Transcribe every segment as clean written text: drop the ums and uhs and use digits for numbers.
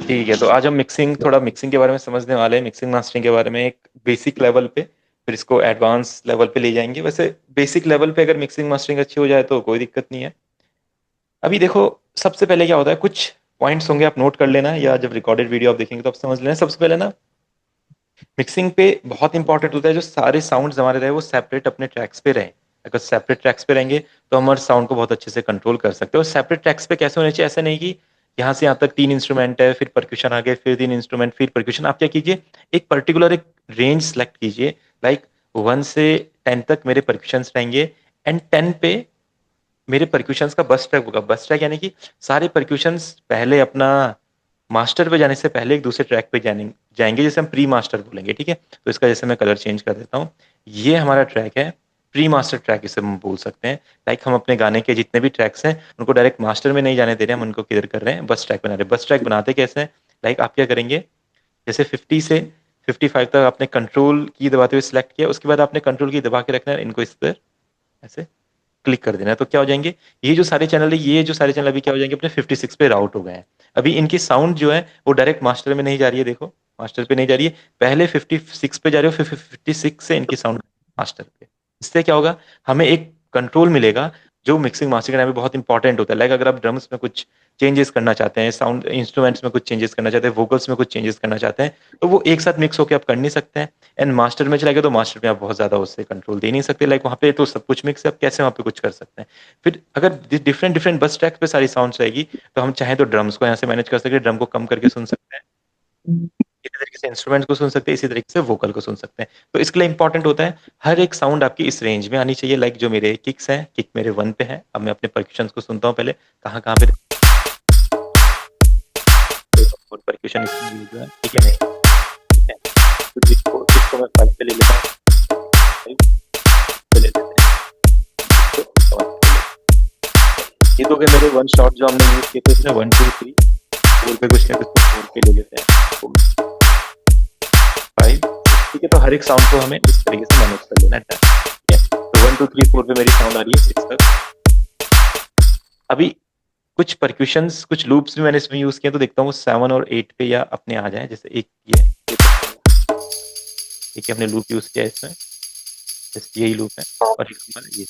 ठीक है, तो आज हम थोड़ा मिक्सिंग के बारे में समझने वाले हैं, मिक्सिंग मास्टरिंग के बारे में एक बेसिक लेवल पे, फिर इसको एडवांस लेवल पे ले जाएंगे। वैसे बेसिक लेवल पे अगर मिक्सिंग मास्टरिंग अच्छी हो जाए तो कोई दिक्कत नहीं है। अभी देखो, सबसे पहले क्या होता है, कुछ पॉइंट्स होंगे, आप नोट कर लेना, या जब रिकॉर्डेड वीडियो आप देखेंगे तो आप समझ लेना। सबसे पहले ना, मिक्सिंग पे बहुत इंपॉर्टेंट होता है जो सारे साउंड्स हमारे रहे वो सेपरेट अपने ट्रैक्स पे रहें। अगर सेपरेट ट्रैक्स पे रहेंगे तो हमारे साउंड को बहुत अच्छे से कंट्रोल कर सकते हैं। और सेपरेट ट्रैक्स पे कैसे होने चाहिए, ऐसा नहीं कि यहाँ से यहाँ तक 3 इंस्ट्रूमेंट है, फिर परक्यूशन आ गए, फिर 3 इंस्ट्रूमेंट, फिर परक्यूशन। आप क्या कीजिए, एक पर्टिकुलर एक रेंज सेलेक्ट कीजिए, लाइक 1 से 10 तक मेरे परक्यूशंस रहेंगे, एंड 10 पे मेरे परक्यूशंस का बस ट्रैक होगा। बस ट्रैक यानी कि सारे परक्यूशंस पहले अपना मास्टर पे जाने से पहले एक दूसरे ट्रैक पे जाएंगे, जैसे हम प्री मास्टर बोलेंगे। ठीक है, तो इसका जैसे मैं कलर चेंज कर देता हूँ, ये हमारा ट्रैक है, प्री मास्टर ट्रैक इसे हम बोल सकते हैं। लाइक हम अपने गाने के जितने भी ट्रैक्स हैं उनको डायरेक्ट मास्टर में नहीं जाने दे रहे हैं, हम उनको किधर कर रहे हैं, बस ट्रैक बना रहे हैं। बस ट्रैक बनाते कैसे हैं, लाइक आप क्या करेंगे, जैसे 50 से 55 तक आपने कंट्रोल की दबाते हुए सिलेक्ट किया, उसके बाद आपने कंट्रोल की दबा के रखना है, इनको इस पर ऐसे क्लिक कर देना है, तो क्या हो जाएंगे, ये जो सारे चैनल है, ये जो सारे चैनल अभी क्या हो जाएंगे, अपने 56 पे राउट हो गए हैं। अभी इनकी साउंड जो है वो डायरेक्ट मास्टर में नहीं जा रही है, देखो मास्टर पे नहीं जा रही है, पहले 56 पे जा रही हो, फिर 56 से इनकी साउंड मास्टर पे। इससे क्या होगा, हमें एक कंट्रोल मिलेगा जो मिक्सिंग मास्टरिंग के टाइम में बहुत इंपॉर्टेंट होता है। लाइक अगर आप ड्रम्स में कुछ चेंजेस करना चाहते हैं, साउंड इंस्ट्रूमेंट्स में कुछ चेंजेस करना चाहते हैं, वोकल्स में कुछ चेंजेस करना चाहते हैं, तो वो एक साथ मिक्स होकर आप कर नहीं सकते हैं। एंड मास्टर में चला गया तो मास्टर में आप बहुत ज्यादा उससे कंट्रोल दे नहीं सकते, लाइक वहाँ पे तो सब कुछ मिक्स है, आप कैसे वहाँ पे कुछ कर सकते हैं। फिर अगर डिफरेंट डिफरेंट बस ट्रैक पे सारी साउंड्स रहेगी तो हम चाहे तो ड्रम्स को यहाँ से मैनेज कर सकते हैं, ड्रम को कम करके सुन सकते हैं, इसी तरीके से इंस्ट्रूमेंट को सुन सकते हैं, इसी तरीके से वोकल को सुन सकते हैं। तो इसके लिए इंपॉर्टेंट होता है हर एक साउंड आपकी इस रेंज में आनी चाहिए। लाइक जो मेरे किक्स हैं, किक मेरे 1 पे है, अब मैं अपने परक्यूशन को सुनता हूँ पहले, कहाँ कहाँ पे परक्यूशन इसमें यूज हुआ है, ठीक है नहीं, ठीक है, तो इसको मैं 5 पे ले लेता हूँ, 5 पे ले लेते हैं, तो 1 पे ये तो गए मेरे वन शॉट जो हमने यूज किए थे, इसमें 1 2 3 4 पे कुछ नहीं, तो 4 पे ले लेते हैं, 5। ठीक है, तो हर एक साउंड को हमें इस तरीके से मैनेज कर लेना है, ठीक है। तो 1 2 3 4 पे मेरी साउंड आ रही है 6 तक। अभी कुछ परक्यूशंस, कुछ लूप्स भी मैंने इसमें यूज किए, तो देखता हूँ 7 और 8 पे या अपने आ जाए। जैसे एक ये ठीक है, हमने लूप यूज किया है इसमें, जैसे यही लूप है, और एक हमारा ये,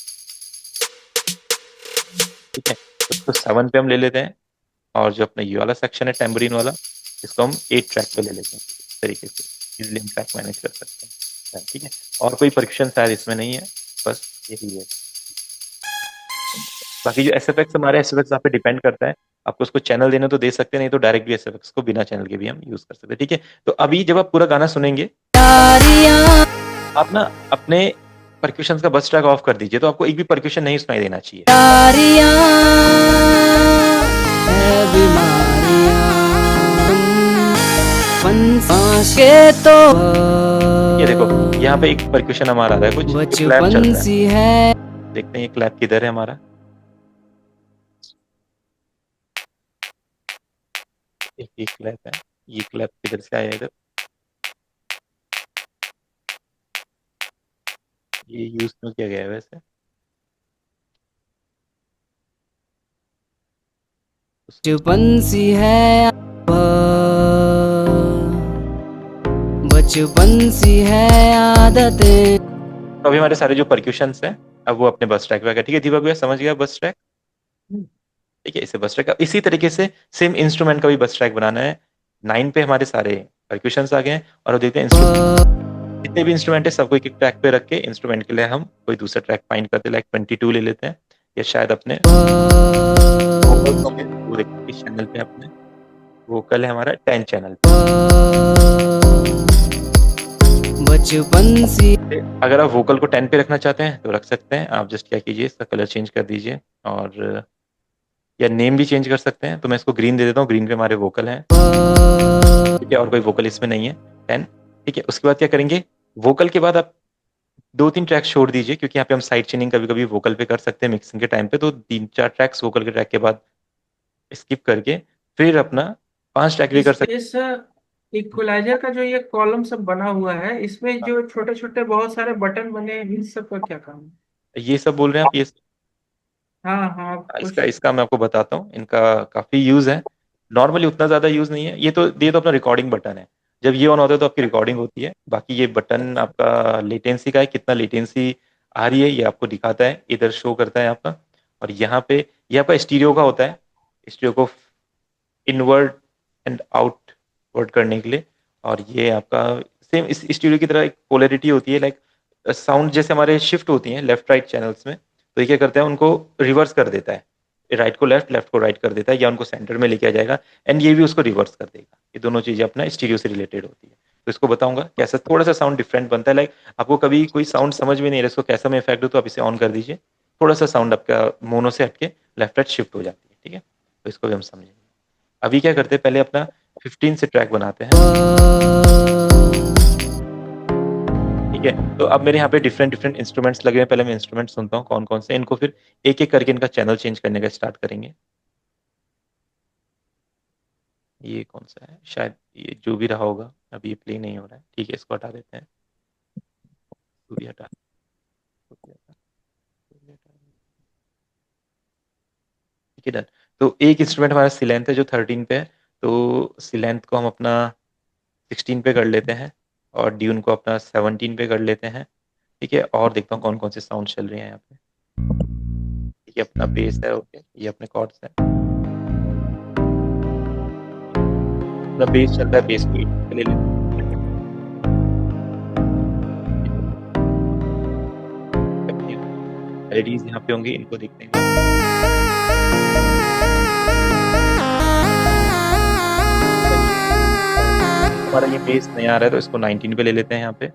ठीक है। तो 7 पे हम ले लेते हैं, और जो अपना ये वाला सेक्शन है टेम्बरिन वाला, इसको हम 8 ट्रैक पे ले लेते हैं, इस तरीके से इजिली हम ट्रैक मैनेज कर सकते हैं, ठीक है। और कोई परक्यूशन शायद इसमें नहीं है, बस यही है। बाकी जो एसएफएक्स हमारे एसएफएक्स आप पे डिपेंड करता है, आपको उसको चैनल देना तो दे सकते हैं, नहीं तो डायरेक्ट भी एसएफएक्स को बिना चैनल के भी हम यूज कर सकते हैं, ठीक है। तो अभी जब आप पूरा गाना सुनेंगे, आप ना अपने परक्यूशन का बस ट्रैक ऑफ कर दीजिए, तो आपको एक भी परक्यूशन नहीं सुनाई देना चाहिए। ये देखो, यहाँ पे एक परक्यूशन हमारा आ रहा है, कुछ क्लैप चल रहा है, देखते हैं ये क्लैप किधर है हमारा। एक क्लैप है, ये क्लैप किधर से आया इधर, ये यूज क्यों किया गया है वैसे, बचपन सी है बचपन सी है आदतें। तो अभी हमारे सारे जो परक्यूशंस हैं अब वो अपने बस ट्रैक पे आ गए, ठीक है दीपक भैया, समझ गया बस ट्रैक, ठीक है। इसे बस ट्रैक इसी तरीके से सेम इंस्ट्रूमेंट का भी बस ट्रैक बनाना है। 9 पे हमारे सारे परक्यूशंस आ गए हैं, और अब देखते हैं जितने भी इंस्ट्रूमेंट है सबको एक एक ट्रैक पे रख के इंस्ट्रूमेंट के लिए हम कोई दूसरा ट्रैक फाइंड करते हैं, लाइक 22 ले लेते हैं, या शायद अपने वो देखते हैं किस चैनल पे अपने वोकल है हमारा 10 चैनल पे। बचपन सी अगर आप वोकल को 10 पे रखना चाहते हैं तो रख सकते हैं, आप जस्ट क्या कीजिए, इसका कलर चेंज कर दीजिए, और या नेम भी चेंज कर सकते हैं। तो मैं इसको ग्रीन दे देता हूँ, ग्रीन पे हमारे वोकल हैं, ठीक है, और कोई वोकल इसमें नहीं है 10, ठीक है। उसके बाद क्या करेंगे, वोकल के बाद आप 2 3 ट्रैक्स छोड़ दीजिए, क्योंकि यहाँ पे हम साइड चेनिंग कभी कभी वोकल पे कर सकते हैं मिक्सिंग के टाइम पे, तो 3 4 ट्रैक्स वोकल के ट्रैक के बाद स्किप करके फिर अपना 5 ट्रैक भी कर सकते इस इक्वलाइजर का जो ये कॉलम सब बना हुआ है, इसमें हैं। जो छोटे छोटे बहुत सारे बटन बने हैं, इन सब का क्या काम है? ये सब बोल रहे हैं आप, ये हाँ हाँ, इसका कुछ। इसका मैं आपको बताता हूँ, इनका काफी यूज है। नॉर्मली उतना ज्यादा यूज नहीं है। ये तो अपना रिकॉर्डिंग बटन है। जब ये ऑन होता है तो आपकी रिकॉर्डिंग होती है। बाकी ये बटन आपका लेटेंसी का है, कितना लेटेंसी आ रही है ये आपको दिखाता है, इधर शो करता है आपका। और यहाँ पे ये आपका स्टीरियो का होता है, स्टीरियो को इनवर्ड एंड आउटवर्ड करने के लिए। और ये आपका सेम इस स्टीरियो की तरह एक पोलैरिटी होती है, लाइक साउंड जैसे हमारे शिफ्ट होती हैं लेफ्ट राइट चैनल्स में, तो ये क्या करता है उनको रिवर्स कर देता है। राइट को लेफ्ट, लेफ्ट को राइट कर देता है, या उनको सेंटर में लेके आ जाएगा, एंड ये भी उसको रिवर्स कर देगा। ये दोनों चीजें अपना स्टीरियो से रिलेटेड होती है। तो इसको बताऊंगा कैसे थोड़ा सा साउंड डिफरेंट बनता है। लाइक आपको कभी कोई साउंड समझ में नहीं आ रहा इसको कैसा में इफेक्ट हो, तो आप इसे ऑन कर दीजिए, थोड़ा सा साउंड आपका मोनो से हटके लेफ्ट राइट शिफ्ट हो जाती है। ठीक है, तो इसको भी हम समझेंगे। अभी क्या करते हैं, पहले अपना 15 से ट्रैक बनाते हैं। ठीक है, तो अब मेरे यहाँ पे डिफरेंट डिफरेंट इंस्ट्रूमेंट्स लगे हैं। पहले मैं इंस्ट्रूमेंट सुनता हूँ कौन कौन से, इनको फिर एक एक करके इनका चैनल चेंज करने का स्टार्ट करेंगे। ये कौन सा है, शायद ये जो भी रहा होगा, अभी ये प्ले नहीं हो रहा है। ठीक है, इसको हटा देते हैं। तो भी हटा, तो भी हटा, तो भी हटा। ठीक है, डन। तो एक इंस्ट्रूमेंट हमारा सिलेंथ है जो 13 पे है, तो सिलेंथ को हम अपना 16 पे कर लेते हैं, और ड्यून को अपना 17 पे कर लेते हैं। ठीक है, और देखता हूँ कौन कौन से साउंड चल रहे हैं यहाँ पे। ठीक है, अपना बेस है, ओके, ये अपने कॉर्ड्स है। अपना बेस चल रहा है, बेस को 8 पे ले लेते हैं। एलईडीज यहाँ पे होंगी, इनको देखते हैं। हमारा ये बेस नहीं आ रहा है, तो इसको 19 पे ले लेते हैं यहाँ पे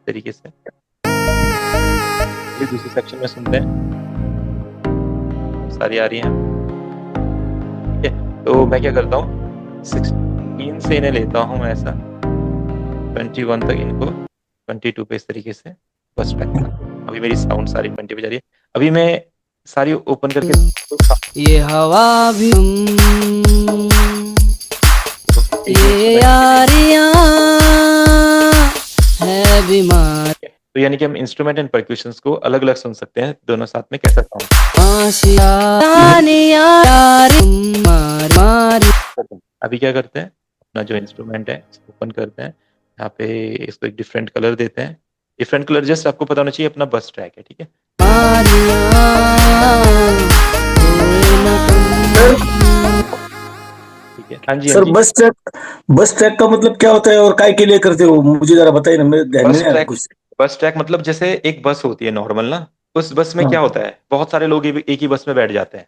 तरीके से। ये दूसरे सेक्शन में सुनते हैं, सारी आ रही हैं। ठीक है, तो मैं क्या करता हूँ, 16 से इन्हें लेता हूँ मैं ऐसा, 21 तक इनको 22 पे इस तरीके से बस ट्रैक। अभी मेरी साउंड सारी 20 पे जा रही है। अभी मैं सारी ओपन करके ये हवा भी ये यारियां है बीमार। तो यानी कि हम इंस्ट्रूमेंट एंड परक्यूशंस को अलग अलग सुन सकते हैं, दोनों साथ में कैसा साउंड। अभी क्या करते हैं, अपना जो इंस्ट्रूमेंट है इसको ओपन करते हैं, यहाँ पे इसको एक डिफरेंट कलर देते हैं। डिफरेंट कलर जस्ट आपको पता होना चाहिए अपना बस ट्रैक है। ठीक है, ठीक है, हाँ जी, हाँ सर जी। बस ट्रैक का मतलब क्या होता है और काय के लिए करते हो, मुझे जरा बताइए ना, मेरे ध्यान में बस नहीं आ रहा ट्रैक, कुछ। बस ट्रैक मतलब जैसे एक बस होती है नॉर्मल ना, उस बस में हाँ, क्या होता है, बहुत सारे लोग एक ही बस में बैठ जाते हैं,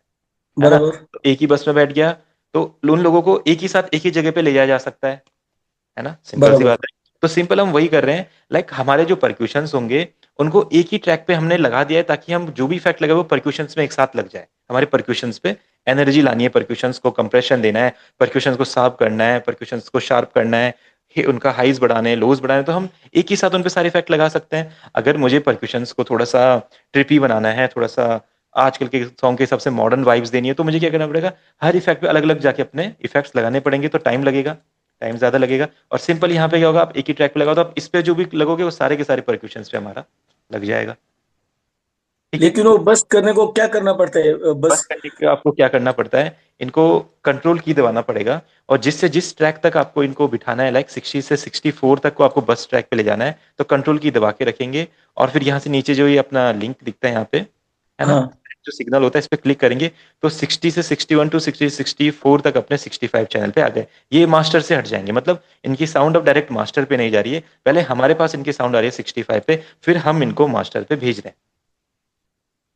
है ना। बराबर तो एक ही बस में बैठ गया, तो उन लोगों को एक ही साथ एक ही जगह पे ले जाया जा सकता है ना, सिंपल सी बराबर। बात है। तो सिंपल हम वही कर रहे हैं। लाइक हमारे जो परक्यूशंस होंगे उनको एक ही ट्रैक पे हमने लगा दिया है, ताकि हम जो भी इफेक्ट लगे वो परक्यूशंस में एक साथ लग जाए। हमारे परक्यूशंस पे एनर्जी लानी है, परक्यूशंस को कंप्रेशन देना है, परक्यूशंस को साफ करना है, परक्यूशंस को शार्प करना है, उनका हाइज बढ़ाने, लोज बढ़ाने, तो हम एक ही साथ उन पे सारे इफेक्ट लगा सकते हैं। अगर मुझे परक्यूशंस को थोड़ा सा ट्रिपी बनाना है, थोड़ा सा आजकल के सॉन्ग के हिसाब से मॉडर्न वाइब्स देनी है, तो मुझे क्या करना पड़ेगा, हर इफेक्ट पे अलग अलग जाके अपने इफेक्ट्स लगाने पड़ेंगे, तो टाइम लगेगा, टाइम ज्यादा लगेगा। और सिंपल यहाँ पे क्या होगा, आप एक ही ट्रैक पे लगाओ तो आप इस पे जो भी लगोगे वो सारे के सारे परक्यूशंस पे हमारा लग जाएगा। ठीक है, लेकिन वो बस करने को क्या करना पड़ता है, बस बस। करने के आपको क्या करना पड़ता है, इनको कंट्रोल की दबाना पड़ेगा, और जिससे जिस ट्रैक तक आपको इनको बिठाना है, लाइक 60 से 64 तक को आपको बस ट्रैक पे ले जाना है, तो कंट्रोल की दबा के रखेंगे। और फिर यहाँ से नीचे जो ये अपना लिंक दिखता है यहाँ पे, है ना, हाँ, जो सिग्नल होता है इस पे क्लिक करेंगे, तो 60 से 61 टू 60 64 तक अपने 65 चैनल पे आ गए। ये मास्टर से हट जाएंगे, मतलब इनकी साउंड अब डायरेक्ट मास्टर पे नहीं जा रही है, पहले हमारे पास इनकी साउंड आ रही है 65 पे, फिर हम इनको मास्टर पे भेज रहे हैं।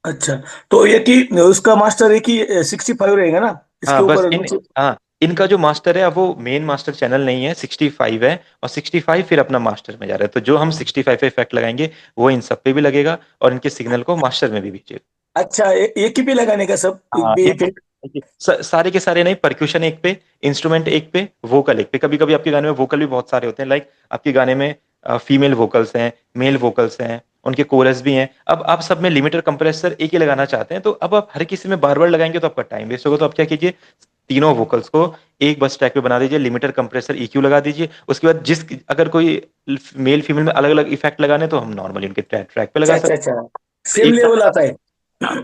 अच्छा। तो ये कि उसका मास्टर एक ही 65 रहेगा ना, इसके हाँ, बस ऊपर इन, नीचे। हाँ, इनका जो मास्टर है अब वो मेन मास्टर चैनल नहीं है, 65 है, और 65 फिर अपना मास्टर में जा रहा है, तो जो हम 65 पे इफेक्ट लगाएंगे वो इन सब पे भी लगेगा, और इनके सिग्नल को मास्टर में भी भेजेगा। अच्छा, एक ही पे लगाने का सब, हाँ, एक एक। सारे के सारे नहीं, परक्यूशन एक पे, इंस्ट्रूमेंट एक पे, वोकल एक पे। कभी कभी आपके गाने में वोकल भी बहुत सारे होते हैं, लाइक आपके गाने में फीमेल वोकल्स हैं, मेल वोकल्स हैं, उनके कोरस भी हैं। अब आप सब में लिमिटर कंप्रेसर एक ही लगाना चाहते हैं, तो अब आप हर किसी में बार बार लगाएंगे तो आपका टाइम वेस्ट होगा। तो आप क्या कीजिए, तीनों वोकल्स को एक बस ट्रैक पे बना दीजिए, लिमिटर कंप्रेसर EQ लगा दीजिए। उसके बाद जिस अगर कोई मेल फीमेल में अलग अलग इफेक्ट लगाने, तो हम नॉर्मली उनके ट्रैक पे अच्छा लगा अच्छा सकते अच्छा, हैं सेम एक लेवल साथ। आता है। हाँ,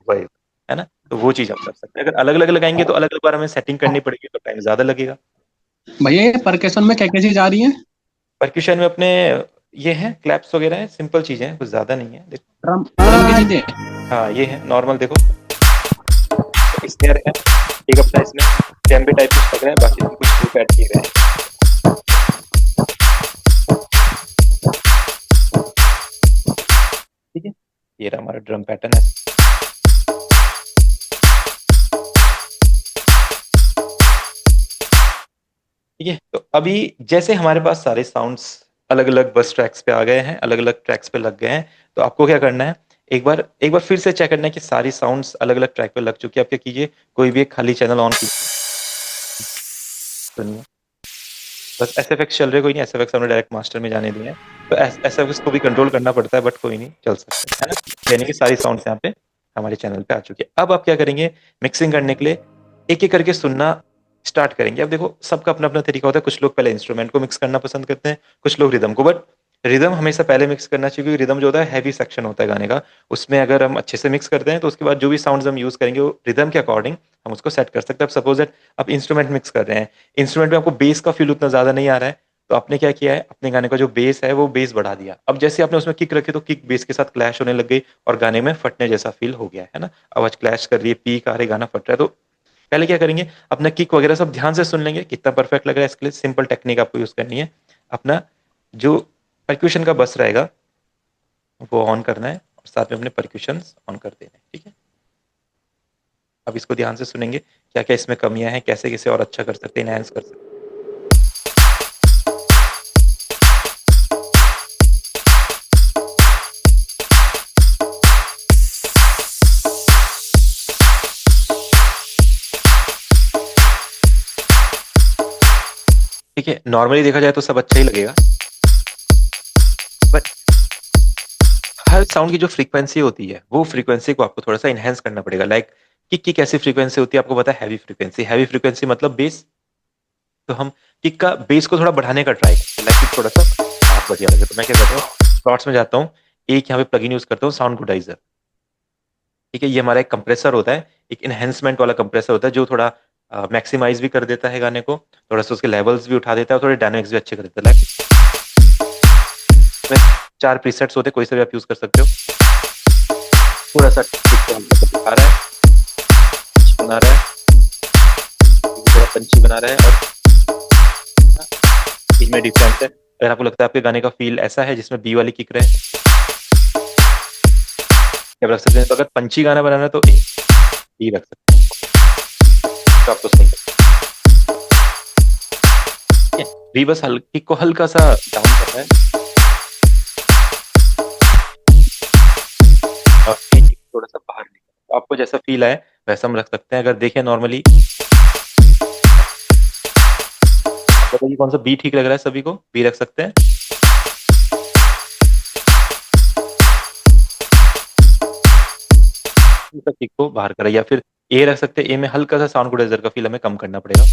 वही है ना। तो वो चीज हम कर सकते हैं। अगर अलग अलग लगाएंगे तो अलग अलग बार हमें सेटिंग करनी पड़ेगी, तो टाइम ज्यादा लगेगा। भैया ये परकशन में क्या क्या चीज आ रही है? परक्यूशन में अपने ये हैं क्लैप्स वगैरह हैं, सिंपल चीजें हैं, कुछ ज्यादा नहीं है। देखो ड्रम ड्रम की चीजें? हाँ ये है नॉर्मल, देखो स्नेयर है एक अपना, इसमें टेम्बे टाइप कुछ लग रहा है, बाकी इसमें कुछ लूप ऐड किए गए हैं। ठीक है, ये रहा हमारा ड्रम पैटर्न है। ठीक है, तो अभी जैसे हमारे पास सारे साउंड्स अलग अलग बस ट्रैक्स पे आ गए हैं, अलग अलग ट्रैक्स पे लग गए हैं, तो आपको क्या करना है, एक बार फिर से चेक करना है कि सारी साउंड्स अलग अलग ट्रैक पे लग चुकी है। आप क्या कीजिए, कोई भी एक खाली चैनल ऑन कीजिए, सुनिए, बस एसएफएक्स चल रहे, कोई नहीं, एसएफएक्स हमने डायरेक्ट मास्टर में जाने दिए हैं, तो एसएफएक्स को भी कंट्रोल करना पड़ता है, बट कोई नहीं, चल सकता है ना। यानी कि सारी साउंड्स यहाँ पे हमारे चैनल पे आ चुकी है। अब आप क्या करेंगे, मिक्सिंग करने के लिए एक एक करके सुनना स्टार्ट करेंगे। अब देखो सबका अपना अपना तरीका होता है, कुछ लोग पहले इंस्ट्रूमेंट को मिक्स करना पसंद करते हैं, कुछ लोग रिदम को, बट रिदम हमेशा पहले मिक्स करना चाहिए, क्योंकि रिदम जो होता है हैवी सेक्शन होता है गाने का, उसमें अगर हम अच्छे से मिक्स करते हैं तो उसके बाद जो भी साउंड्स हम यूज करेंगे वो रिदम के अकॉर्डिंग हम उसको सेट कर सकते हैं। अब सपोज दैट आप इंस्ट्रूमेंट मिक्स कर रहे हैं, इंस्ट्रूमेंट में आपको बेस का फील उतना ज्यादा नहीं आ रहा है, तो आपने क्या किया है, अपने गाने का जो बेस है वो बेस बढ़ा दिया। अब जैसे आपने उसमें किक रखी तो किक बेस के साथ क्लैश होने लग गई और गाने में फटने जैसा फील हो गया है ना, आवाज क्लैश कर रही है, पीक आ रही, गाना फट रहा है। तो पहले क्या करेंगे, अपना किक वगैरह सब ध्यान से सुन लेंगे कितना परफेक्ट लग रहा है। इसके लिए सिंपल टेक्निक आपको यूज करनी है, अपना जो परक्यूशन का बस रहेगा वो ऑन करना है और साथ में अपने परक्यूशन ऑन कर देना है। ठीक है, अब इसको ध्यान से सुनेंगे क्या क्या इसमें कमियां हैं, कैसे कैसे और अच्छा कर सकते हैं, इनहैंस कर सकते हैं। ठीक है, नॉर्मली देखा जाए तो सब अच्छा ही लगेगा, बट हर साउंड की जो फ्रीक्वेंसी होती है वो फ्रीक्वेंसी को आपको थोड़ा सा इनहेंस करना पड़ेगा। लाइक किक की कैसी फ्रीक्वेंसी होती है आपको पता है, हैवी फ्रीक्वेंसी, हैवी फ्रीक्वेंसी मतलब बेस, तो हम किक का बेस को थोड़ा बढ़ाने का ट्राई करते हैं, लाइक थोड़ा सा आप बढ़िया लगे। तो मैं क्या करता हूँ, प्लॉट्स में जाता हूँ, एक यहाँ पे प्लगइन यूज करता हूँ, साउंड गुडाइजर। ठीक है, ये हमारा एक कंप्रेसर होता है, एक इनहेंसमेंट वाला कंप्रेसर होता है जो थोड़ा मैक्सिमाइज भी कर देता है गाने को, थोड़ा सा उसके लेवल्स भी उठा देता है और थोड़े डायनेमिक्स भी अच्छे कर देता है। लाइक 4 प्रीसेट्स होते हैं, कोई सा भी आप यूज कर सकते हो। थोड़ा सा दिखा रहा है, बना रहा है, थोड़ा पंची बना रहा है, और इसमें डिफरेंस है। अगर आपको लगता है आपके गाने का फील ऐसा है जिसमें बी वाली किक रहे, क्या रख सकते हैं, तो अगर पंची गाना बनाना है तो बी रख सकते हैं, तो आप तो सही है। बी बस किक को हल्का सा डाउन कर रहा है और थोड़ा सा बाहर निकल, तो आपको जैसा फील आए वैसा हम रख सकते हैं। अगर देखें नॉर्मली, बताइए कौन सा बी ठीक लग रहा है, सभी को बी रख सकते हैं। किक को बाहर करा, या फिर ए रख सकते हैं, ए में हल्का सा साउंड गुडाइजर का फील हमें कम करना पड़ेगा।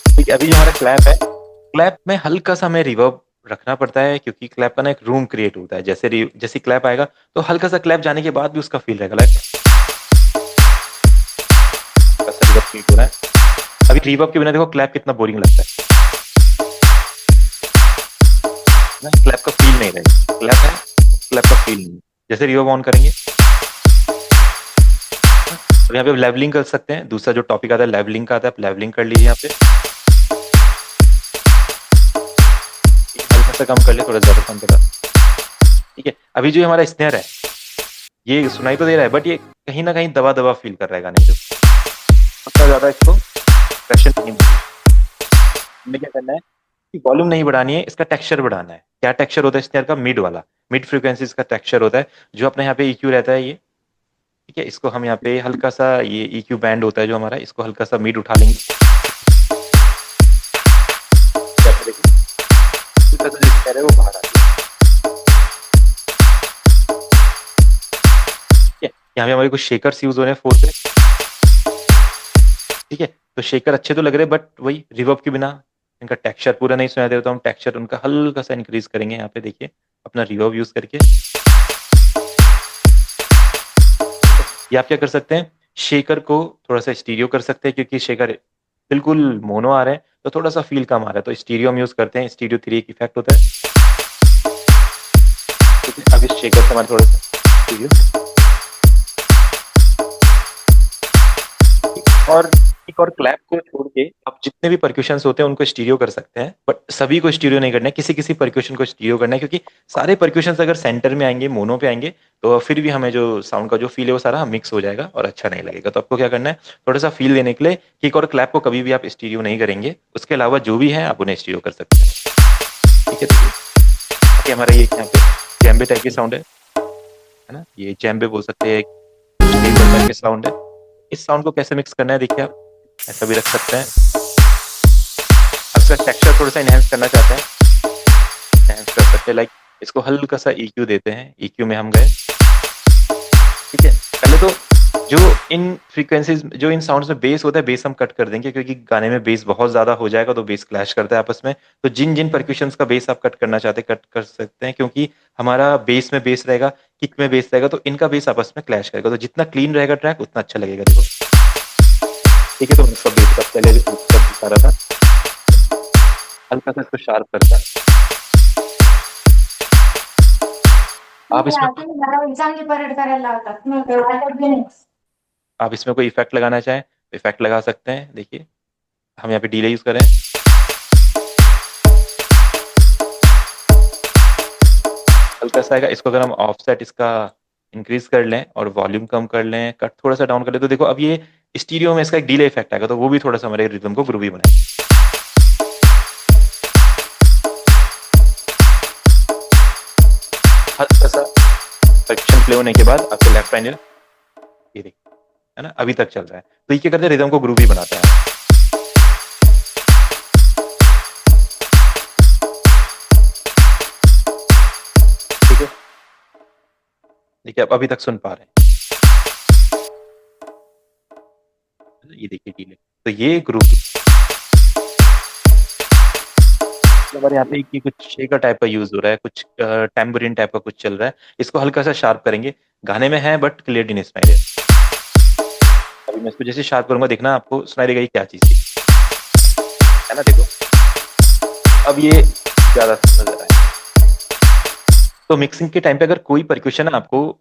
ठीक है, अभी जो हमारा क्लैप है, क्लैप में हल्का सा हमें रिवर्ब रखना पड़ता है, क्योंकि क्लैप का ना एक रूम क्रिएट होता है। जैसे क्लैप आएगा तो हल्का सा क्लैप जाने के बाद भी उसका फील रहेगा, लाइक रिवर्ब फील हो रहा है। अभी रिवर्ब के बिना देखो क्लैप कितना बोरिंग लगता है ना, क्लैप का फील नहीं रहेगा, क्लैप है, क्लैप का फील नहीं। जैसे रिवर्ब ऑन करेंगे, और यहाँ पे लेवलिंग कर सकते हैं, दूसरा जो टॉपिक आता है लेवलिंग का आता है, आप लेवलिंग कर लीजिए यहाँ पे, हल्का सा कम कर ले, थोड़ा ज्यादा कम कर। ठीक है, अभी जो हमारा स्नेयर है ये सुनाई तो दे रहा है, बट ये कहीं ना कहीं दबा दबा फील कर रहा है गाने को, उतना ज्यादा इसको प्रेशर नहीं मिलेगा। हमें क्या करना है कि वॉल्यूम नहीं बढ़ानी है, इसका टेक्सचर बढ़ाना है। क्या टेक्सचर होता है स्नेयर का, मिड वाला, मिड फ्रीक्वेंसी इसका टेक्सचर होता है, जो अपने यहाँ पे EQ रहता है ये। ठीक है, इसको हम यहाँ पे हल्का सा, ये EQ बैंड होता है जो हमारा, इसको हल्का सा मिड उठा लेंगे, कह रहे वो बाहर आ गया। यहाँ पे हमारे कुछ शेकर्स यूज हो रहे हैं 4 से। ठीक है, तो शेकर अच्छे तो लग रहे हैं, बट वही रिवर्ब के बिना इनका टेक्सचर पूरा नहीं सुनाई दे रहा, तो हम टेक्सचर उनका हल्का सा इंक्रीज करेंगे यहाँ पे। देखिए अपना रिवर्ब यूज करके, या आप क्या कर सकते हैं, शेकर को थोड़ा सा स्टीरियो कर सकते हैं, क्योंकि शेकर बिल्कुल मोनो आ रहे हैं तो थोड़ा सा फील कम आ रहा है, तो स्टीरियो हम यूज करते हैं। स्टीरियो 3 एक इफेक्ट होता है, ठीक है। अब इस शेकर से हमारे थोड़ा सा स्टीरियो, और एक और क्लैप को छोड़ के आप जितने भी परक्यूशंस होते हैं उनको स्टीरियो कर सकते हैं, बट सभी को स्टीरियो नहीं करना है, किसी किसी परक्यूशन को स्टीरियो करना है, क्योंकि सारे परक्यूशंस अगर सेंटर में आएंगे, मोनो पे आएंगे, तो फिर भी हमें जो साउंड का जो फील है वो सारा मिक्स हो जाएगा और अच्छा नहीं लगेगा। तो आपको क्या करना है, थोड़ा सा फील देने के लिए किक और क्लैप को कभी भी आप स्टीरियो नहीं करेंगे, उसके अलावा जो भी है आप उन्हें स्टीरियो कर सकते हैं, ठीक है। तो बाकी हमारा ये यहाँ पे जैम्बे टाइप की साउंड है ना, ये जैम्बे बोल सकते हैं, टाइप के साउंड है। इस साउंड को कैसे मिक्स करना है, देखिए आप ऐसा भी रख सकते हैं। अब इसका टेक्सचर थोड़ा सा इनहेंस करना चाहते हैं, इनहेंस कर सकते हैं, लाइक इसको हल्का सा EQ देते हैं, EQ में हम गए, ठीक है। पहले तो जो इन फ्रीक्वेंसीज, जो इन साउंड्स में बेस होता है, बेस हम कट कर देंगे, क्योंकि गाने में बेस बहुत ज्यादा हो जाएगा तो बेस क्लैश करता है आपस में। तो जिन जिन परक्यूशंस का बेस आप कट करना चाहते हैं कट कर सकते हैं, क्योंकि हमारा बेस में बेस रहेगा, किक में बेस रहेगा, तो इनका बेस आपस में क्लैश करेगा। तो जितना क्लीन रहेगा ट्रैक उतना अच्छा लगेगा, देखो, ठीक है। तो उसका बेस का पहले दिखा रहा था, हल्का सा इसको शार्प करता है। आप इसमें चांगली परेड करायला लावतात मग ते वाटत बी नाही. आप इसमें कोई इफेक्ट लगाना चाहें तो इफेक्ट लगा सकते हैं। देखिए हम यहाँ पे डीले यूज करें, हल्का सा आएगा। इसको अगर हम ऑफसेट इसका इंक्रीज कर लें और वॉल्यूम कम कर लें, कट थोड़ा सा डाउन कर लें, तो देखो अब ये स्टीरियो में इसका एक डीले इफेक्ट आएगा, तो वो भी थोड़ा सा हमारे रिदम को ग्रूवी बनाएगा। हल्का सा परक्शन प्ले होने के बाद आपके लेफ्ट हैंड, ये देखिए, है ना, अभी तक चल रहा है। तो ये क्या करते हैं, रिदम को ग्रूवी बनाता है, ठीक है। देखिए आप अभी तक सुन पा रहे हैं, ये देखिए डीले, तो ये ग्रूव हमारे यहाँ पे कि कुछ शेकर टाइप का यूज हो रहा है, कुछ टैम्बरिन टाइप का कुछ चल रहा है, इसको हल्का सा शार्प करेंगे। गाने में है बट क्लियरली नहीं सुनाई देगा। अभी मैं इसको जैसे शार्प करूंगा, देखना आपको सुनाई देगा ये क्या चीज थी, है ना, देखो अब ये ज्यादा नजर आया। तो मिक्सिंग के टाइम पे अगर कोई परक्यूशन है आपको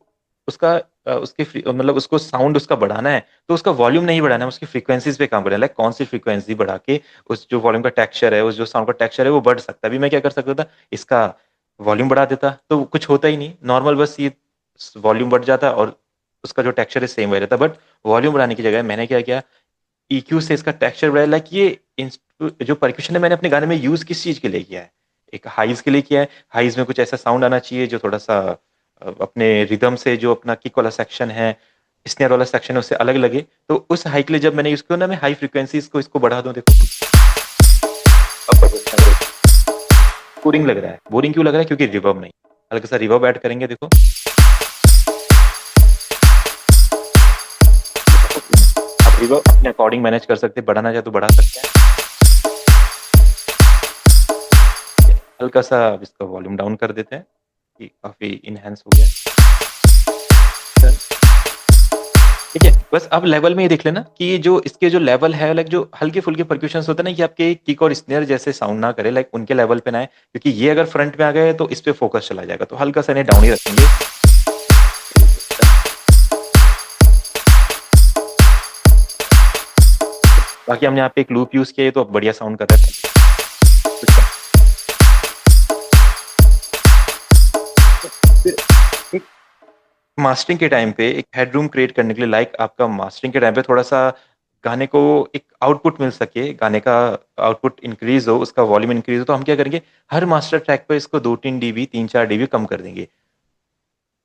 उसका मतलब उसको साउंड उसका बढ़ाना है, तो उसका वॉल्यूम नहीं बढ़ाना है, उसकी फ्रीक्वेंसीज पे काम करना है। लाइक कौन सी फ्रीक्वेंसी बढ़ा के उस जो वॉल्यूम का टेक्सचर है, उस जो साउंड का टेक्सचर है वो बढ़ सकता है। अभी मैं क्या कर सकता था, इसका वॉल्यूम बढ़ा देता तो कुछ होता ही नहीं, नॉर्मल बस ये वॉल्यूम बढ़ जाता और उसका जो टेक्सचर है सेम वही रहता। बट वॉल्यूम बढ़ाने की जगह मैंने क्या किया, EQ से इसका टेक्सचर बढ़ाया। लाइक ये जो परक्यूशन है मैंने अपने गाने में यूज किस चीज के लिए किया है, एक हाइज के लिए किया है। हाइज में कुछ ऐसा साउंड आना चाहिए जो थोड़ा सा अपने रिदम से, जो अपना किक वाला सेक्शन है, स्नेयर वाला सेक्शन है, उससे अलग लगे। तो उस हाई के लिए जब मैंने यूज किया ना, मैं हाई फ्रीक्वेंसीज को इसको बढ़ा दूं, देखो अब बोरिंग लग रहा है। बोरिंग क्यों लग रहा है, क्योंकि रिवर्ब नहीं, हल्का सा रिवर्ब ऐड करेंगे, देखो आप रिवर्ब अपने अकॉर्डिंग मैनेज कर सकते हैं, बढ़ाना चाहे तो बढ़ा सकते हैं। हल्का सा इसका वॉल्यूम डाउन कर देते हैं, कि काफी इनहेंस हो गया, ठीक है। बस अब लेवल में ये देख लेना कि जो इसके जो लेवल है, लाइक जो हल्के फुल्के परक्यूशंस होते हैं ना, ये आपके किक और स्नेयर जैसे साउंड ना करे, लाइक उनके लेवल पे ना आए, क्योंकि ये अगर फ्रंट में आ गए तो इस पे फोकस चला जाएगा। तो हल्का सा इन्हें डाउन ही रखेंगे। बाकी हमने यहाँ पे एक लूप यूज किया है तो बढ़िया साउंड कर रहा है। एक मास्टरिंग के टाइम पे एक हेडरूम क्रिएट करने के लिए, लाइक आपका मास्टरिंग के टाइम पे थोड़ा सा गाने को एक आउटपुट मिल सके, गाने का आउटपुट इंक्रीज हो, उसका वॉल्यूम इंक्रीज हो, तो हम क्या करेंगे, हर मास्टर ट्रैक पे इसको 2-3 dB 3-4 dB कम कर देंगे।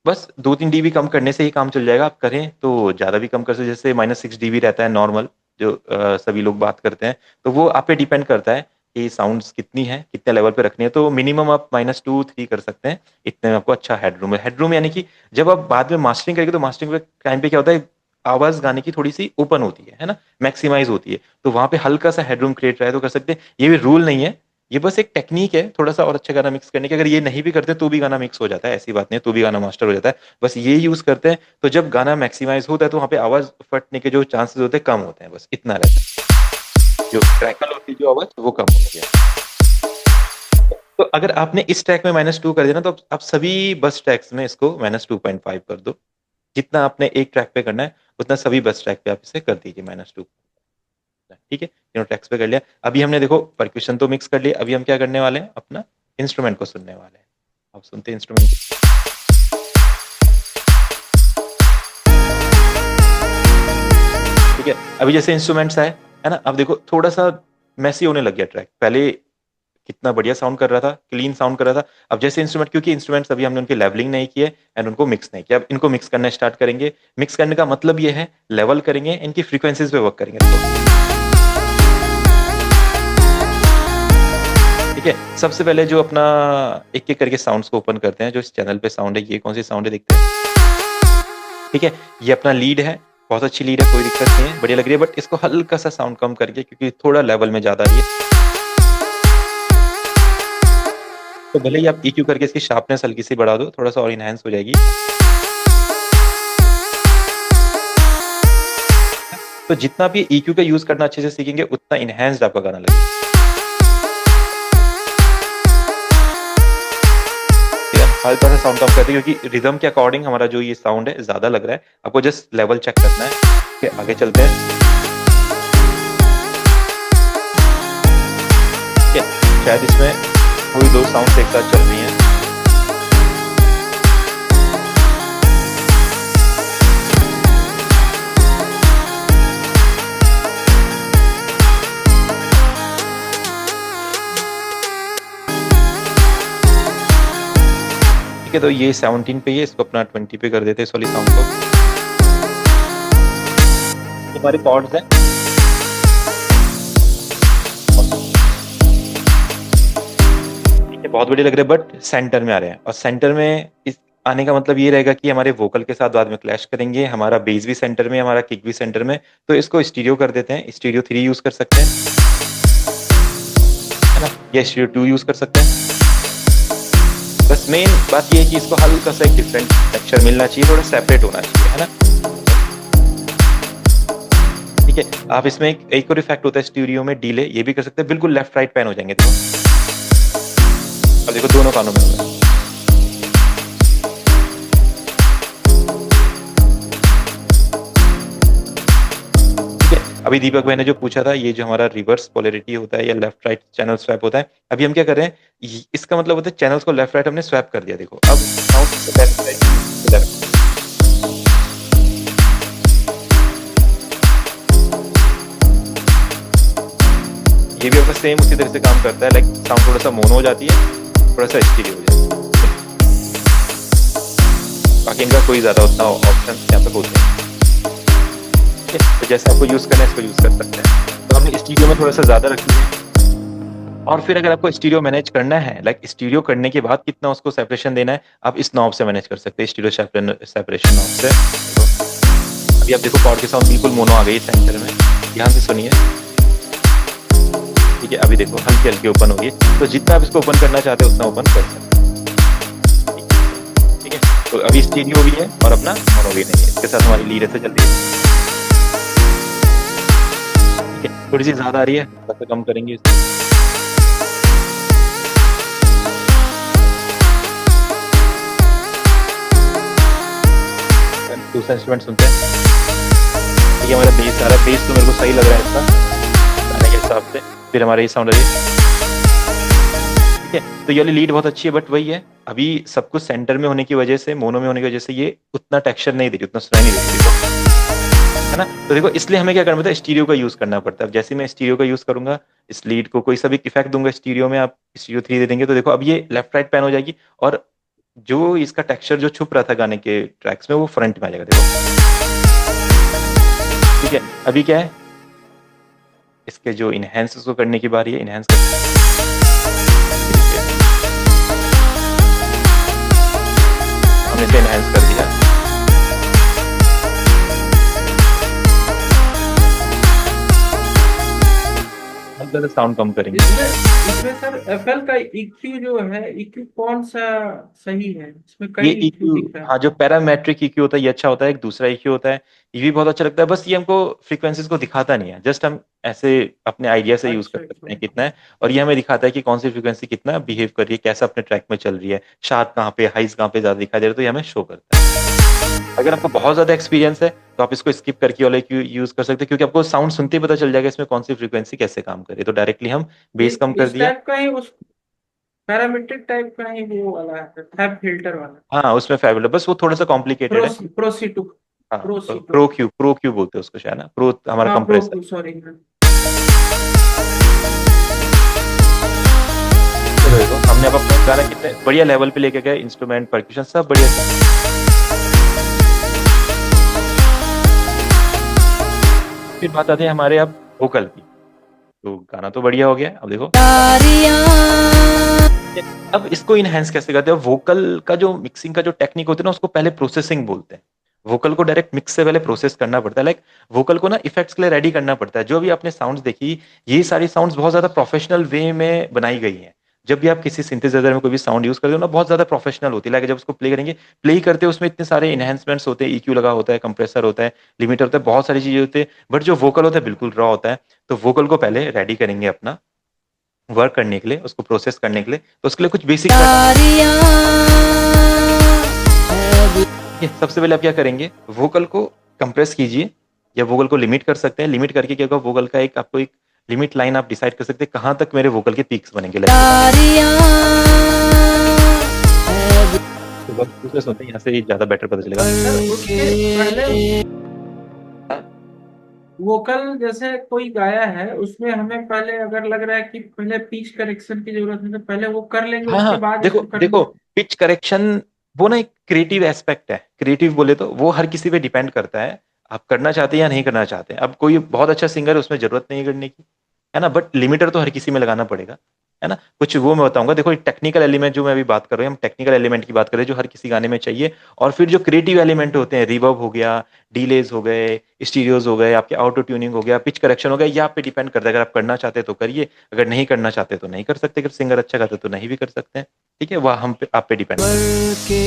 बस 2-3 dB कम करने से ही काम चल जाएगा। आप करें तो ज्यादा भी कम कर सकते, जैसे -6 dB रहता है नॉर्मल, जो सभी लोग बात करते हैं, तो वो आप पे डिपेंड करता है कि साउंड्स कितनी है, कितने लेवल पे रखनी है। तो मिनिमम आप -2-3 कर सकते हैं, इतने में आपको अच्छा हेडरूम है। हेडरूम यानी कि जब आप बाद में मास्टरिंग करेंगे तो मास्टरिंग के टाइम पे क्या होता है, आवाज गाने की थोड़ी सी ओपन होती है ना, मैक्सिमाइज होती है, तो वहां पे हल्का सा हेडरूम क्रिएट रहे तो कर सकते हैं। ये भी रूल नहीं है, ये बस एक टेक्निक है थोड़ा सा और अच्छा गाना मिक्स करने की। अगर ये नहीं भी करते तो भी गाना मिक्स हो जाता है, ऐसी बात नहीं है, तो भी गाना मास्टर हो जाता है। बस ये यूज करते हैं तो जब गाना मैक्सिमाइज होता है तो वहाँ पे आवाज फटने के जो चांसेस होते हैं कम होते हैं, बस इतना रहता है। जो क्रैकल होती है जो आवाज वो कम होती है। तो अगर आपने इस ट्रैक में -2 कर दिया ना तो आप सभी बस ट्रैक्स में इसको -2.5 कर दो। जितना आपने एक ट्रैक पे करना है उतना सभी बस ट्रैक पे आप इसे कर दीजिए -2। ठीक है, तीनों ट्रैक्स पे कर लिया। अभी हमने देखो परक्यूशन तो मिक्स कर लिया, अभी हम क्या करने वाले हैं, अपना इंस्ट्रूमेंट को सुनने वाले हैं। अब सुनते हैं इंस्ट्रूमेंट। ठीक है, अभी जैसे इंस्ट्रूमेंट्स आए है ना, अब देखो थोड़ा सा मैसी होने लग गया ट्रैक। पहले कितना बढ़िया साउंड कर रहा था, क्लीन साउंड कर रहा था। अब जैसे इंस्ट्रूमेंट, क्योंकि इंस्ट्रूमेंट्स अभी हमने उनकी लेवलिंग नहीं की है एंड उनको मिक्स नहीं किया, अब इनको मिक्स करना स्टार्ट करेंगे। मिक्स करने का मतलब ये है लेवल करेंगे, इनकी फ्रीक्वेंसीज पे वर्क करेंगे। ठीक है, सबसे पहले जो अपना एक एक करके साउंड्स को ओपन करते हैं। जो इस चैनल पे साउंड है, ये कौन सी साउंड है देखते हैं। ठीक है, ये अपना लीड है, बहुत अच्छी लीड है, कोई दिक्कत नहीं है, बढ़िया लग रही है। बट इसको हल्का सा साउंड कम करके, क्योंकि थोड़ा लेवल में ज्यादा रही है। तो भले ही आप EQ करके इसकी शार्पनेस हल्की सी बढ़ा दो, थोड़ा सा और इनहैंस हो जाएगी। तो जितना भी EQ का यूज करना अच्छे से सीखेंगे उतना इनहैंस्ड आपका गाना लगेगा। हल्का सा साउंड कम करते हैं क्योंकि रिदम के अकॉर्डिंग हमारा जो ये साउंड है ज्यादा लग रहा है। आपको जस्ट लेवल चेक करना है। ठीक है, आगे चलते हैं। ठीक है, शायद इसमें कोई दो साउंड एक साथ चल रही हैं। ठीक है, तो ये 17 पे है, इसको अपना 20 पे कर देते हैं इस वाली साउंड को। ये हमारे कॉर्ड्स हैं। बहुत बढ़िया लग रहे हैं, बट सेंटर में आ रहे हैं। और सेंटर में इस आने का मतलब ये रहेगा कि हमारे वोकल के साथ बाद में क्लैश करेंगे। हमारा बेस भी सेंटर में, हमारा किक भी सेंटर में। तो इसको स्टीरियो कर देते हैं। स्टीरियो 3 यूज कर सकते हैं, है ना, या स्टीरियो 2 यूज कर सकते हैं। बस मेन बात ये है कि इसको हल्का सा एक डिफरेंट टेक्सचर मिलना चाहिए, थोड़ा सेपरेट होना चाहिए, है ना। ठीक है, आप इसमें एक और इफेक्ट होता है स्टीरियो में, डिले, ये भी कर सकते हैं। बिल्कुल लेफ्ट राइट पैन हो जाएंगे। देखो अब देखो दोनों कानों में होगा। ठीक है, अभी दीपक भाई ने जो पूछा था, ये जो हमारा रिवर्स पोलैरिटी होता है या लेफ्ट राइट चैनल स्वैप होता है, अभी हम क्या कर रहे हैं, इसका मतलब होता है चैनल्स को लेफ्ट राइट हमने स्वैप कर दिया। देखो अब साउंड लेफ्ट राइट। ये भी आपका सेम उसी तरह से काम करता है। लाइक साउंड थोड़ा सा मोनो हो जाती है, थोड़ा सा स्टीरियो हो जाए। बाकी इनका कोई ज्यादा उतना ऑप्शन यहाँ पे होते हैं। तो जैसे आपको यूज करना है इसको यूज कर सकते हैं। तो हमने स्टीरियो में थोड़ा सा ज्यादा रखी है। और फिर अगर आपको स्टीरियो मैनेज करना है, लाइक स्टीरियो करने के बाद कितना उसको सेपरेशन देना है, आप इस नॉब से मैनेज कर सकते हैं, स्टीरियो सेपरेशन नॉब से। तो अभी आप देखो कॉर्ड की साउंड बिल्कुल मोनो आ गई सेंटर में, ध्यान से सुनिए। ठीक है, अभी देखो हल्की हल्की ओपन होगी। तो जितना आप इसको ओपन करना चाहते हैं उतना ओपन कर सकते हैं। ठीक है, तो अभी स्टीरियो भी है और अपना मोनो भी नहीं है। इसके साथ हमारी लीड ऐसे चल रही है। ठीक है, थोड़ी सी ज्यादा आ रही है, थोड़ा कम करेंगे इसको। दूसरा इंस्ट्रूमेंट सुनते हैं। ठीक है, हमारा बेस आ रहा है। बेस तो मेरे को सही लग रहा है इसका गाने के हिसाब से। फिर हमारा ये साउंड है। ठीक है, तो ये वाली लीड बहुत अच्छी है, बट वही है अभी सब कुछ सेंटर में होने की वजह से, मोनो में होने की वजह से ये उतना टेक्सचर नहीं दे रही, उतना सुनाई नहीं दे रही, है ना। तो देखो इसलिए हमें क्या करना पड़ता है, स्टीरियो का यूज करना पड़ता है। अब जैसे मैं स्टीरियो का यूज करूंगा, इस लीड को कोई सा भी इफेक्ट दूंगा स्टीरियो में, आप स्टीरियो 3 दे देंगे तो देखो अब ये लेफ्ट राइट पैन हो जाएगी और जो इसका टेक्सचर जो छुप रहा था गाने के ट्रैक्स में वो फ्रंट में आ जाएगा। देखो ठीक है, अभी क्या है, इसके जो इनहैंस को करने की बारी है। इनहैंस हमने इसे इनहैंस कर दिया। ज्यादा साउंड कम करेंगे। इसमें सर एफएल का EQ जो है, EQ कौन सा सही है? इसमें ये कई EQ EQ, दिख रहा है। हाँ, जो पैरामेट्रिक EQ होता है ये अच्छा होता है, एक दूसरा EQ होता है, ये भी बहुत अच्छा लगता है। बस ये हमको फ्रीक्वेंसीज को दिखाता नहीं है, जस्ट हम ऐसे अपने आइडिया से यूज कर अच्छा सकते हैं कितना है, और ये हमें दिखाता है कि कौन सी फ्रीक्वेंसी कितना बिहेव कर रही है, कैसा अपने ट्रैक में चल रही है, शार्प कहाँ पे, हाइज कहाँ पे ज्यादा दिखाई दे रहा है, तो ये हमें शो करता है। अगर आपको बहुत ज्यादा एक्सपीरियंस है तो आप इसको स्किप करके वाला यूज कर सकते हैं, क्योंकि आपको साउंड सुनते ही पता चल जाएगा इसमें कौन सी फ्रीक्वेंसी कैसे काम कर रही है। तो डायरेक्टली हम बेस कम कर इस दिया। टाइप का ही, उस पैरामीट्रिक टाइप का ही वो वाला है, फैब फिल्टर वाला। हाँ, उसमें फैबुलस, बस वो थोड़ा सा कॉम्प्लिकेटेड है। प्रोसी टू। हाँ, प्रोसी टू। प्रो क्यू बोलते हैं उसको शायद ना, प्रो हमारा हाँ, कंप्रेसर। सॉरी। देखो हमने अब अपना गाना कितने बढ़िया लेवल पे लेके गए, इंस्ट्रूमेंट परक्यूशन सब बढ़िया। फिर बात आती है हमारे अब वोकल की। तो गाना तो बढ़िया हो गया, अब देखो अब इसको इनहेंस कैसे करते हैं। वोकल का जो मिक्सिंग का जो टेक्निक होती है ना, उसको पहले प्रोसेसिंग बोलते हैं। वोकल को डायरेक्ट मिक्स से पहले प्रोसेस करना पड़ता है, लाइक वोकल को ना इफेक्ट्स के लिए रेडी करना पड़ता है। जो भी आपने साउंड्स देखी, ये सारी साउंड्स बहुत ज्यादा प्रोफेशनल वे में बनाई गई हैं। जब भी आप किसी सिंथेसाइजर में कोई भी साउंड यूज करते हो ना, बहुत ज्यादा प्रोफेशनल होती है। लाइक जब उसको प्ले करेंगे, प्ले करते हो उसमें इतने सारे इनहेंसमेंट्स होते हैं, EQ लगा होता है, कंप्रेसर होता है, लिमिटर होता है, बहुत सारी चीजें होती है। बट जो वोकल होता है बिल्कुल रॉ होता है। तो वोकल को पहले रेडी करेंगे अपना वर्क करने के लिए, उसको प्रोसेस करने के लिए। तो उसके लिए कुछ बेसिक सबसे पहले आप क्या करेंगे, वोकल को कंप्रेस कीजिए, या वोकल को लिमिट कर सकते हैं। लिमिट करके क्या होगा, वोकल का एक आपको एक लिमिट लाइन आप डिसाइड कर सकते हैं कहां तक मेरे वोकल के पीक्स बनेंगे। तो सुनते हैं यहाँ से ज्यादा बेटर पता चलेगा। वोकल जैसे कोई गाया है, उसमें हमें पहले अगर लग रहा है कि पहले पिच करेक्शन की जरूरत है, तो पहले वो कर लेंगे, हाँ उसके हाँ, बाद देखो इसको करेंगे। देखो, पिच करेक्शन वो ना एक क्रिएटिव एस्पेक्ट है। क्रिएटिव बोले तो वो हर किसी पे डिपेंड करता है, आप करना चाहते हैं या नहीं करना चाहते हैं। अब कोई बहुत अच्छा सिंगर है, उसमें जरूरत नहीं है करने की, है ना, बट लिमिटर तो हर किसी में लगाना पड़ेगा, है ना। कुछ वो मैं बताऊंगा, देखो टेक्निकल एलिमेंट जो मैं अभी बात कर रहे हैं, हम टेक्निकल एलिमेंट की बात कर रहे हैं जो हर किसी गाने में चाहिए। और फिर जो क्रिएटिव एलिमेंट होते हैं, रिवर्ब हो गया, डीलेज हो गए, स्टीरियोज हो गए, आपके ऑटो ट्यूनिंग हो गया, पिच करेक्शन हो गया, ये आप पे डिपेंड करता है। अगर आप करना चाहते हैं तो करिए, अगर नहीं करना चाहते तो नहीं कर सकते। अगर सिंगर अच्छा गाता है तो नहीं भी कर सकते हैं, ठीक है, वह हम पे आप पे डिपेंड के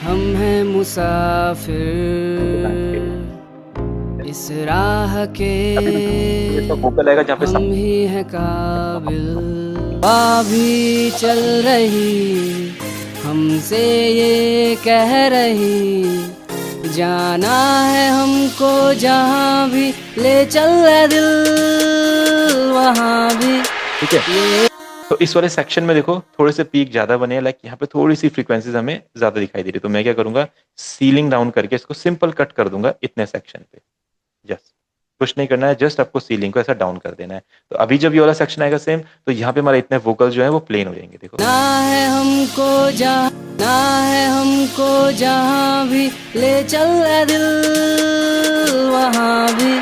हम हैं मुसाफिर इस राह के, तो वोकल आएगा जहाँ पे हम ही हैं काबिल। भी चल रही हमसे ये कह रही, जाना है हमको जहाँ भी ले चल रहा दिल वहाँ भी। ठीक है, तो इस वाले सेक्शन में देखो थोड़े से पीक ज्यादा बने हैं, लाइक यहाँ पे थोड़ी सी फ्रीक्वेंसीज हमें ज्यादा दिखाई दे रही है। तो मैं क्या करूंगा, सीलिंग डाउन करके इसको सिंपल कट कर दूंगा इतने सेक्शन पे। जस्ट कुछ नहीं करना है, जस्ट आपको सीलिंग को ऐसा डाउन कर देना है। तो अभी जब ये वाला सेक्शन आएगा सेम, तो यहाँ पे हमारे इतने वोकल जो है वो प्लेन हो जाएंगे। देखो ना है हमको जहाँ भी ले चल रहा दिल वहाँ भी।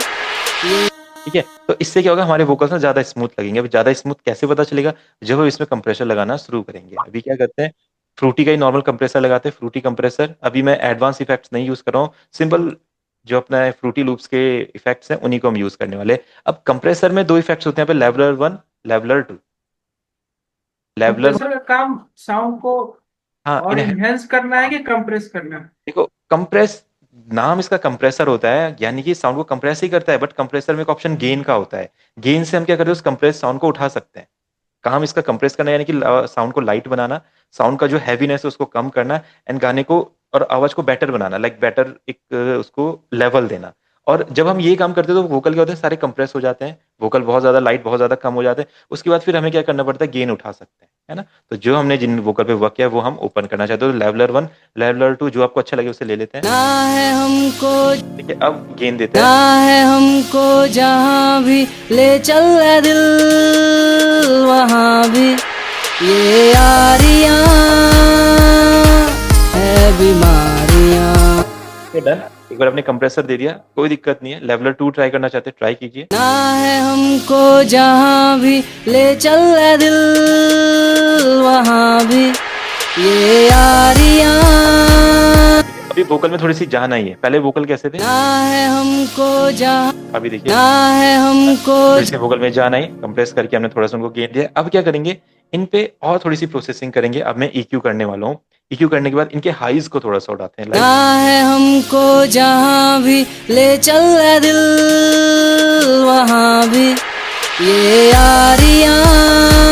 ठीक है, तो इससे क्या होगा, हमारे वोकल्स ना ज्यादा स्मूथ लगेंगे। अभी ज्यादा स्मूथ कैसे पता चलेगा, जब हम इसमें कंप्रेसर लगाना शुरू करेंगे। अभी क्या करते हैं, फ्रूटी का ही नॉर्मल कंप्रेसर लगाते हैं, फ्रूटी कंप्रेसर। अभी मैं एडवांस इफेक्ट्स नहीं यूज कर रहा हूँ, सिंपल जो अपना फ्रूटी लूप्स के इफेक्ट्स हैं उन्हीं को हम यूज करने वाले। अब कंप्रेसर में दो इफेक्ट्स होते हैं यहाँ पे, लेवलर 1, लेवलर 2। लेवलर कंप्रेसर का काम साउंड को हाँ और इनहेंस करना है कि कंप्रेस करना है? देखो कंप्रेस, नाम इसका कंप्रेसर होता है, यानी कि साउंड को कंप्रेस ही करता है, बट कंप्रेसर में एक ऑप्शन गेन का होता है। गेन से हम क्या करते हैं, उस कंप्रेस साउंड को उठा सकते हैं। काम इसका कंप्रेस करना यानी कि साउंड को लाइट बनाना, साउंड का जो हैवीनेस है उसको कम करना, एंड गाने को और आवाज को बेटर बनाना, लाइक बेटर एक उसको लेवल देना। और जब हम ये काम करते हैं तो वोकल क्या होते हैं, सारे कंप्रेस हो जाते हैं, वोकल बहुत ज्यादा लाइट, बहुत ज्यादा कम हो जाते हैं। उसके बाद फिर हमें क्या करना पड़ता है, गेन उठा सकते हैं, है ना। तो जो हमने जिन वोकल पे वर्क किया वो हम ओपन करना चाहते हो। लेवलर 1, लेवलर 2 जो आपको अच्छा लगे उसे ले लेते हैं। ना है हमको, ठीक है, अब गेन देते हैं। ना है हमको जहाँ भी ले चल रहा दिल वहाँ भी। ये यारियाँ है बीमारियाँ। डन, एक बार आपने कंप्रेसर दे दिया, कोई दिक्कत नहीं है। लेवलर 2 ट्राई करना चाहते हैं, ट्राई कीजिए। ना है हमको जहाँ भी ले चल रहा दिल वहाँ भी। ये यारियाँ अभी वोकल में थोड़ी सी जान आई है, पहले वोकल कैसे थे, ना है हमको जहाँ, अभी देखिए ना है हमको थोड़ी सी वोकल में जान आई, कंप्रेस करके हमने थोड़ा सा उनको गेन दिया। अब क्या करेंगे, इन पे और थोड़ी सी प्रोसेसिंग करेंगे। अब मैं EQ करने वाला हूँ। EQ करने के बाद इनके हाइज को थोड़ा सा उठाते हैं, ना लाइक है हमको जहाँ भी ले चल रहा दिल वहाँ भी ये यारियां।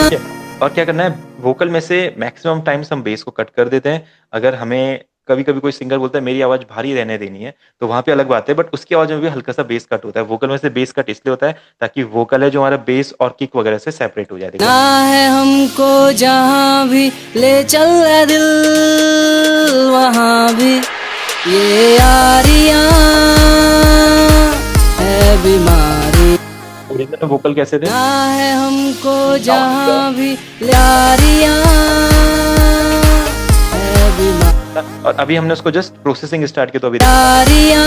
ठीक है। और क्या करना है, वोकल में से मैक्सिमम टाइम्स हम बेस को कट कर देते हैं। अगर हमें कभी कभी कोई सिंगर बोलता है मेरी आवाज भारी रहने देनी है, तो वहां पे अलग बात है, बट उसकी आवाज में भी हल्का सा बेस कट होता है। वोकल में से बेस कट इसलिए होता है ताकि वोकल है जो हमारा बेस और किक वगैरह से सेपरेट हो जाए। देखो ना है हमको जहाँ भी ले चल रहा दिल वहाँ भी ये यारियां है बीमारी। ओरिजिनल वोकल कैसे थे, ना है हमको जहाँ भी यारियां है बीमारी। और अभी हमने उसको जस्ट प्रोसेसिंग स्टार्ट किया, तो अभी यारियां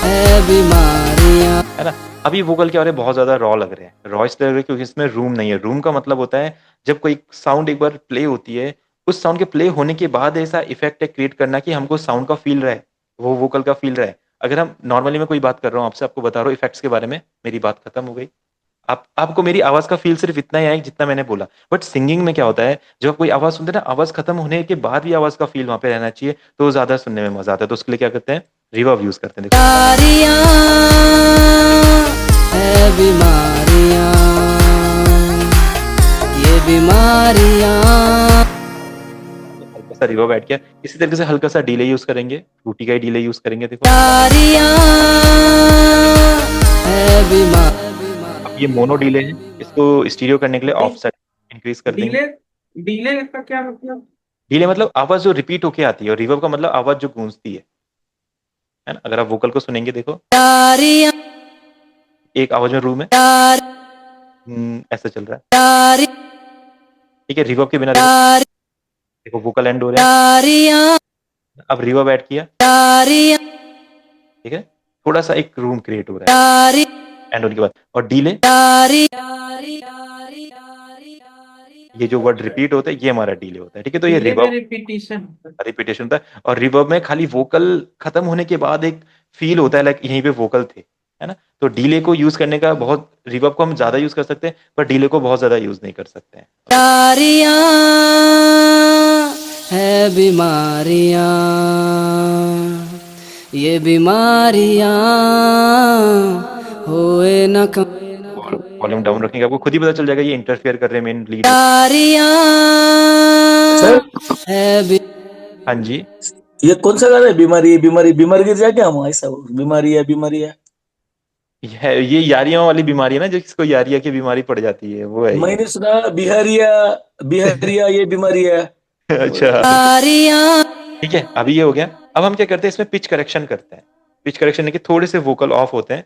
है बीमारियां। है ना। अभी वोकल क्या हो रहे हैं, बहुत ज्यादा रॉ लग रहे हैं, रॉ इसलिए लग रहे हैं क्योंकि इसमें रूम नहीं है। रूम का मतलब होता है जब कोई साउंड एक बार प्ले होती है, उस साउंड के प्ले होने के बाद ऐसा इफेक्ट क्रिएट करना कि हमको साउंड का फील रहा है, वो वोकल का फील रहा है। अगर हम नॉर्मली मैं कोई बात कर रहा हूँ आपसे, आपको बता रहा हूँ इफेक्ट्स के बारे में, मेरी बात खत्म हो गई, आपको मेरी आवाज का फील सिर्फ इतना ही आएगा जितना मैंने बोला। बट सिंगिंग में क्या होता है, जब आप कोई आवाज सुनते हैं ना, आवाज खत्म होने के बाद भी आवाज का फील वहां पे रहना चाहिए, तो ज्यादा सुनने में मजा आता है। तो उसके लिए क्या करते हैं, रिवर्ब यूज करते हैं। देखो यारियां है बीमारियां, ये बीमारियां। हल्का सा रिवर्ब ऐड किया, इसी तरीके से हल्का सा डिले यूज करेंगे, फ्रूटी का ही डिले यूज करेंगे। देखो यारियां है बीमारियां। अब ये मोनो डिले है, इसको स्टीरियो करने के लिए ऑफसेट इंक्रीज कर देंगे। डीले डीले का क्या मतलब? डिले मतलब आवाज जो रिपीट होके आती है, और रिवर्ब का मतलब आवाज जो गूंजती है ना। अगर आप वोकल को सुनेंगे, देखो यारियां एक आवाज में रूम है, यारियां ऐसा चल रहा है, ठीक है। रिवर्ब के बिना देखो, देखो वोकल एंड हो रहे हैं। यारियां अब रिवर्ब ऐड किया, यारियां ठीक है, थोड़ा सा एक रूम क्रिएट हो रहा है एंड होने के बाद। और डिले, ये जो वर्ड रिपीट होता है ये हमारा डिले होता है, ठीक है। तो ये डीले में रिवर्ब रिपीटिशन। रिपीटेशन होता है, और रिवर्ब में खाली वोकल खत्म होने के बाद एक फील होता है लाइक यहीं पे वोकल थे, है ना। तो डिले को यूज करने का बहुत, रिवर्ब को हम ज्यादा यूज कर सकते हैं, पर डिले को बहुत ज्यादा यूज नहीं कर सकते हैं। यारियां है बीमारियां, ये बीमारियां होए न कम। वॉल्यूम डाउन रखेंगे, आपको खुद ही पता चल जाएगा ये इंटरफेयर कर रहे हैं मेन लीड। यारियां सर है हाँ जी, ये कौन सा गाना है, बीमारी बीमारी बीमार गिर जाए क्या हम, ऐसा बीमारी है। ये यारियों वाली बीमारी है ना, जिसको यारिया की बीमारी पड़ जाती है, वो है ये। मैंने सुना बिहारिया, बिहारिया ये बीमारी है। अच्छा, यारियां। ठीक है, अभी ये हो गया। अब हम क्या करते हैं, इसमें पिच करेक्शन करते हैं। पिच करेक्शन है कि थोड़े से वोकल ऑफ होते हैं,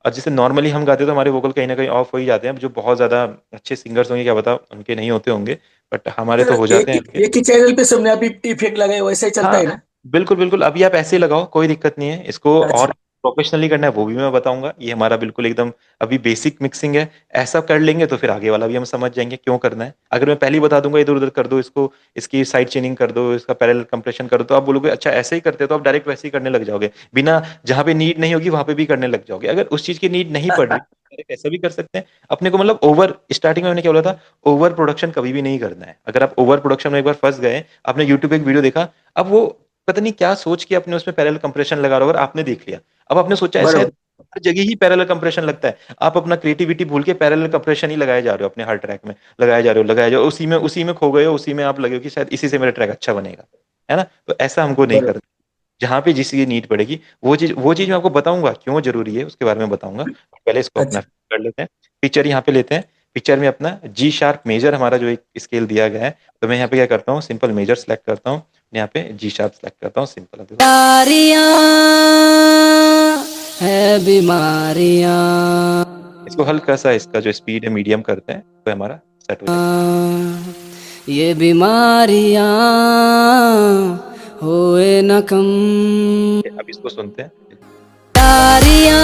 और जैसे नॉर्मली हम गाते हैं तो हमारे वोकल कहीं ना कहीं ऑफ हो ही जाते हैं। जो बहुत ज्यादा अच्छे सिंगर्स होंगे, क्या पता उनके नहीं होते होंगे, बट हमारे तो हो जाते हैं। एक ही चैनल पे सबने अभी इफेक्ट लगाए, वैसा ही चलता हाँ है ना। बिल्कुल बिल्कुल, अभी आप ऐसे ही लगाओ, कोई दिक्कत नहीं है। इसको और अच्छा प्रोफेशनली करना है वो भी मैं बताऊंगा। ये हमारा बिल्कुल एकदम अभी बेसिक मिक्सिंग है, ऐसा कर लेंगे तो फिर आगे वाला भी हम समझ जाएंगे क्यों करना है। अगर मैं पहले ही बता दूंगा इधर उधर कर दो इसको, इसकी साइड चेनिंग कर दो, इसका पैरेलल कंप्रेशन कर दो, तो आप बोलोगे अच्छा ऐसे ही करते हो, तो आप डायरेक्ट वैसे ही करने लग जाओगे, बिना जहां पे नीड नहीं होगी वहां पे भी करने लग जाओगे। अगर उस चीज की नीड नहीं पड़ रही, डायरेक्ट ऐसा भी कर सकते हैं। अपने को मतलब ओवर, स्टार्टिंग में मैंने क्या बोला था, ओवर प्रोडक्शन कभी भी नहीं करना है। अगर आप ओवर प्रोडक्शन में एक बार फंस गए, आपने यूट्यूब पे एक वीडियो देखा, अब वो पता नहीं क्या सोच के अपने उसमें पैरेलल कंप्रेशन लगा रहा होगा, और आपने देख लिया। अब आपने सोचा ऐसा है, बराबर। हर जगह ही पैरेलल कंप्रेशन लगता है, आप अपना क्रिएटिविटी भूल के पैरेलल कंप्रेशन ही लगाए जा रहे हो, अपने हर ट्रैक में लगाए जा रहे हो, उसी में खो गए हो, उसी में आप लगे हो कि शायद इसी से मेरा ट्रैक अच्छा बनेगा, है ना। तो ऐसा हमको नहीं बराबर। करना। जहां पे जिस चीज की नीड पड़ेगी, वो चीज मैं आपको बताऊंगा क्यों जरूरी है, उसके बारे में बताऊंगा। पहले इसको अपना अच्छा कर लेते हैं। पिक्चर यहाँ पे लेते हैं, पिक्चर में अपना जी शार्प मेजर हमारा जो एक स्केल दिया गया है, तो मैं यहाँ पे क्या करता हूँ, सिंपल मेजर सेलेक्ट करता हूँ, यहाँ पे जी शार्प सेलेक्ट करता हूँ, सिंपल। देखो यारियां है बीमारियां, इसको हल्का सा, इसका जो स्पीड है मीडियम करते हैं, तो हमारा सेट हो जाएगा। ये बीमारियां होए न कम। अब इसको सुनते हैं। यारियां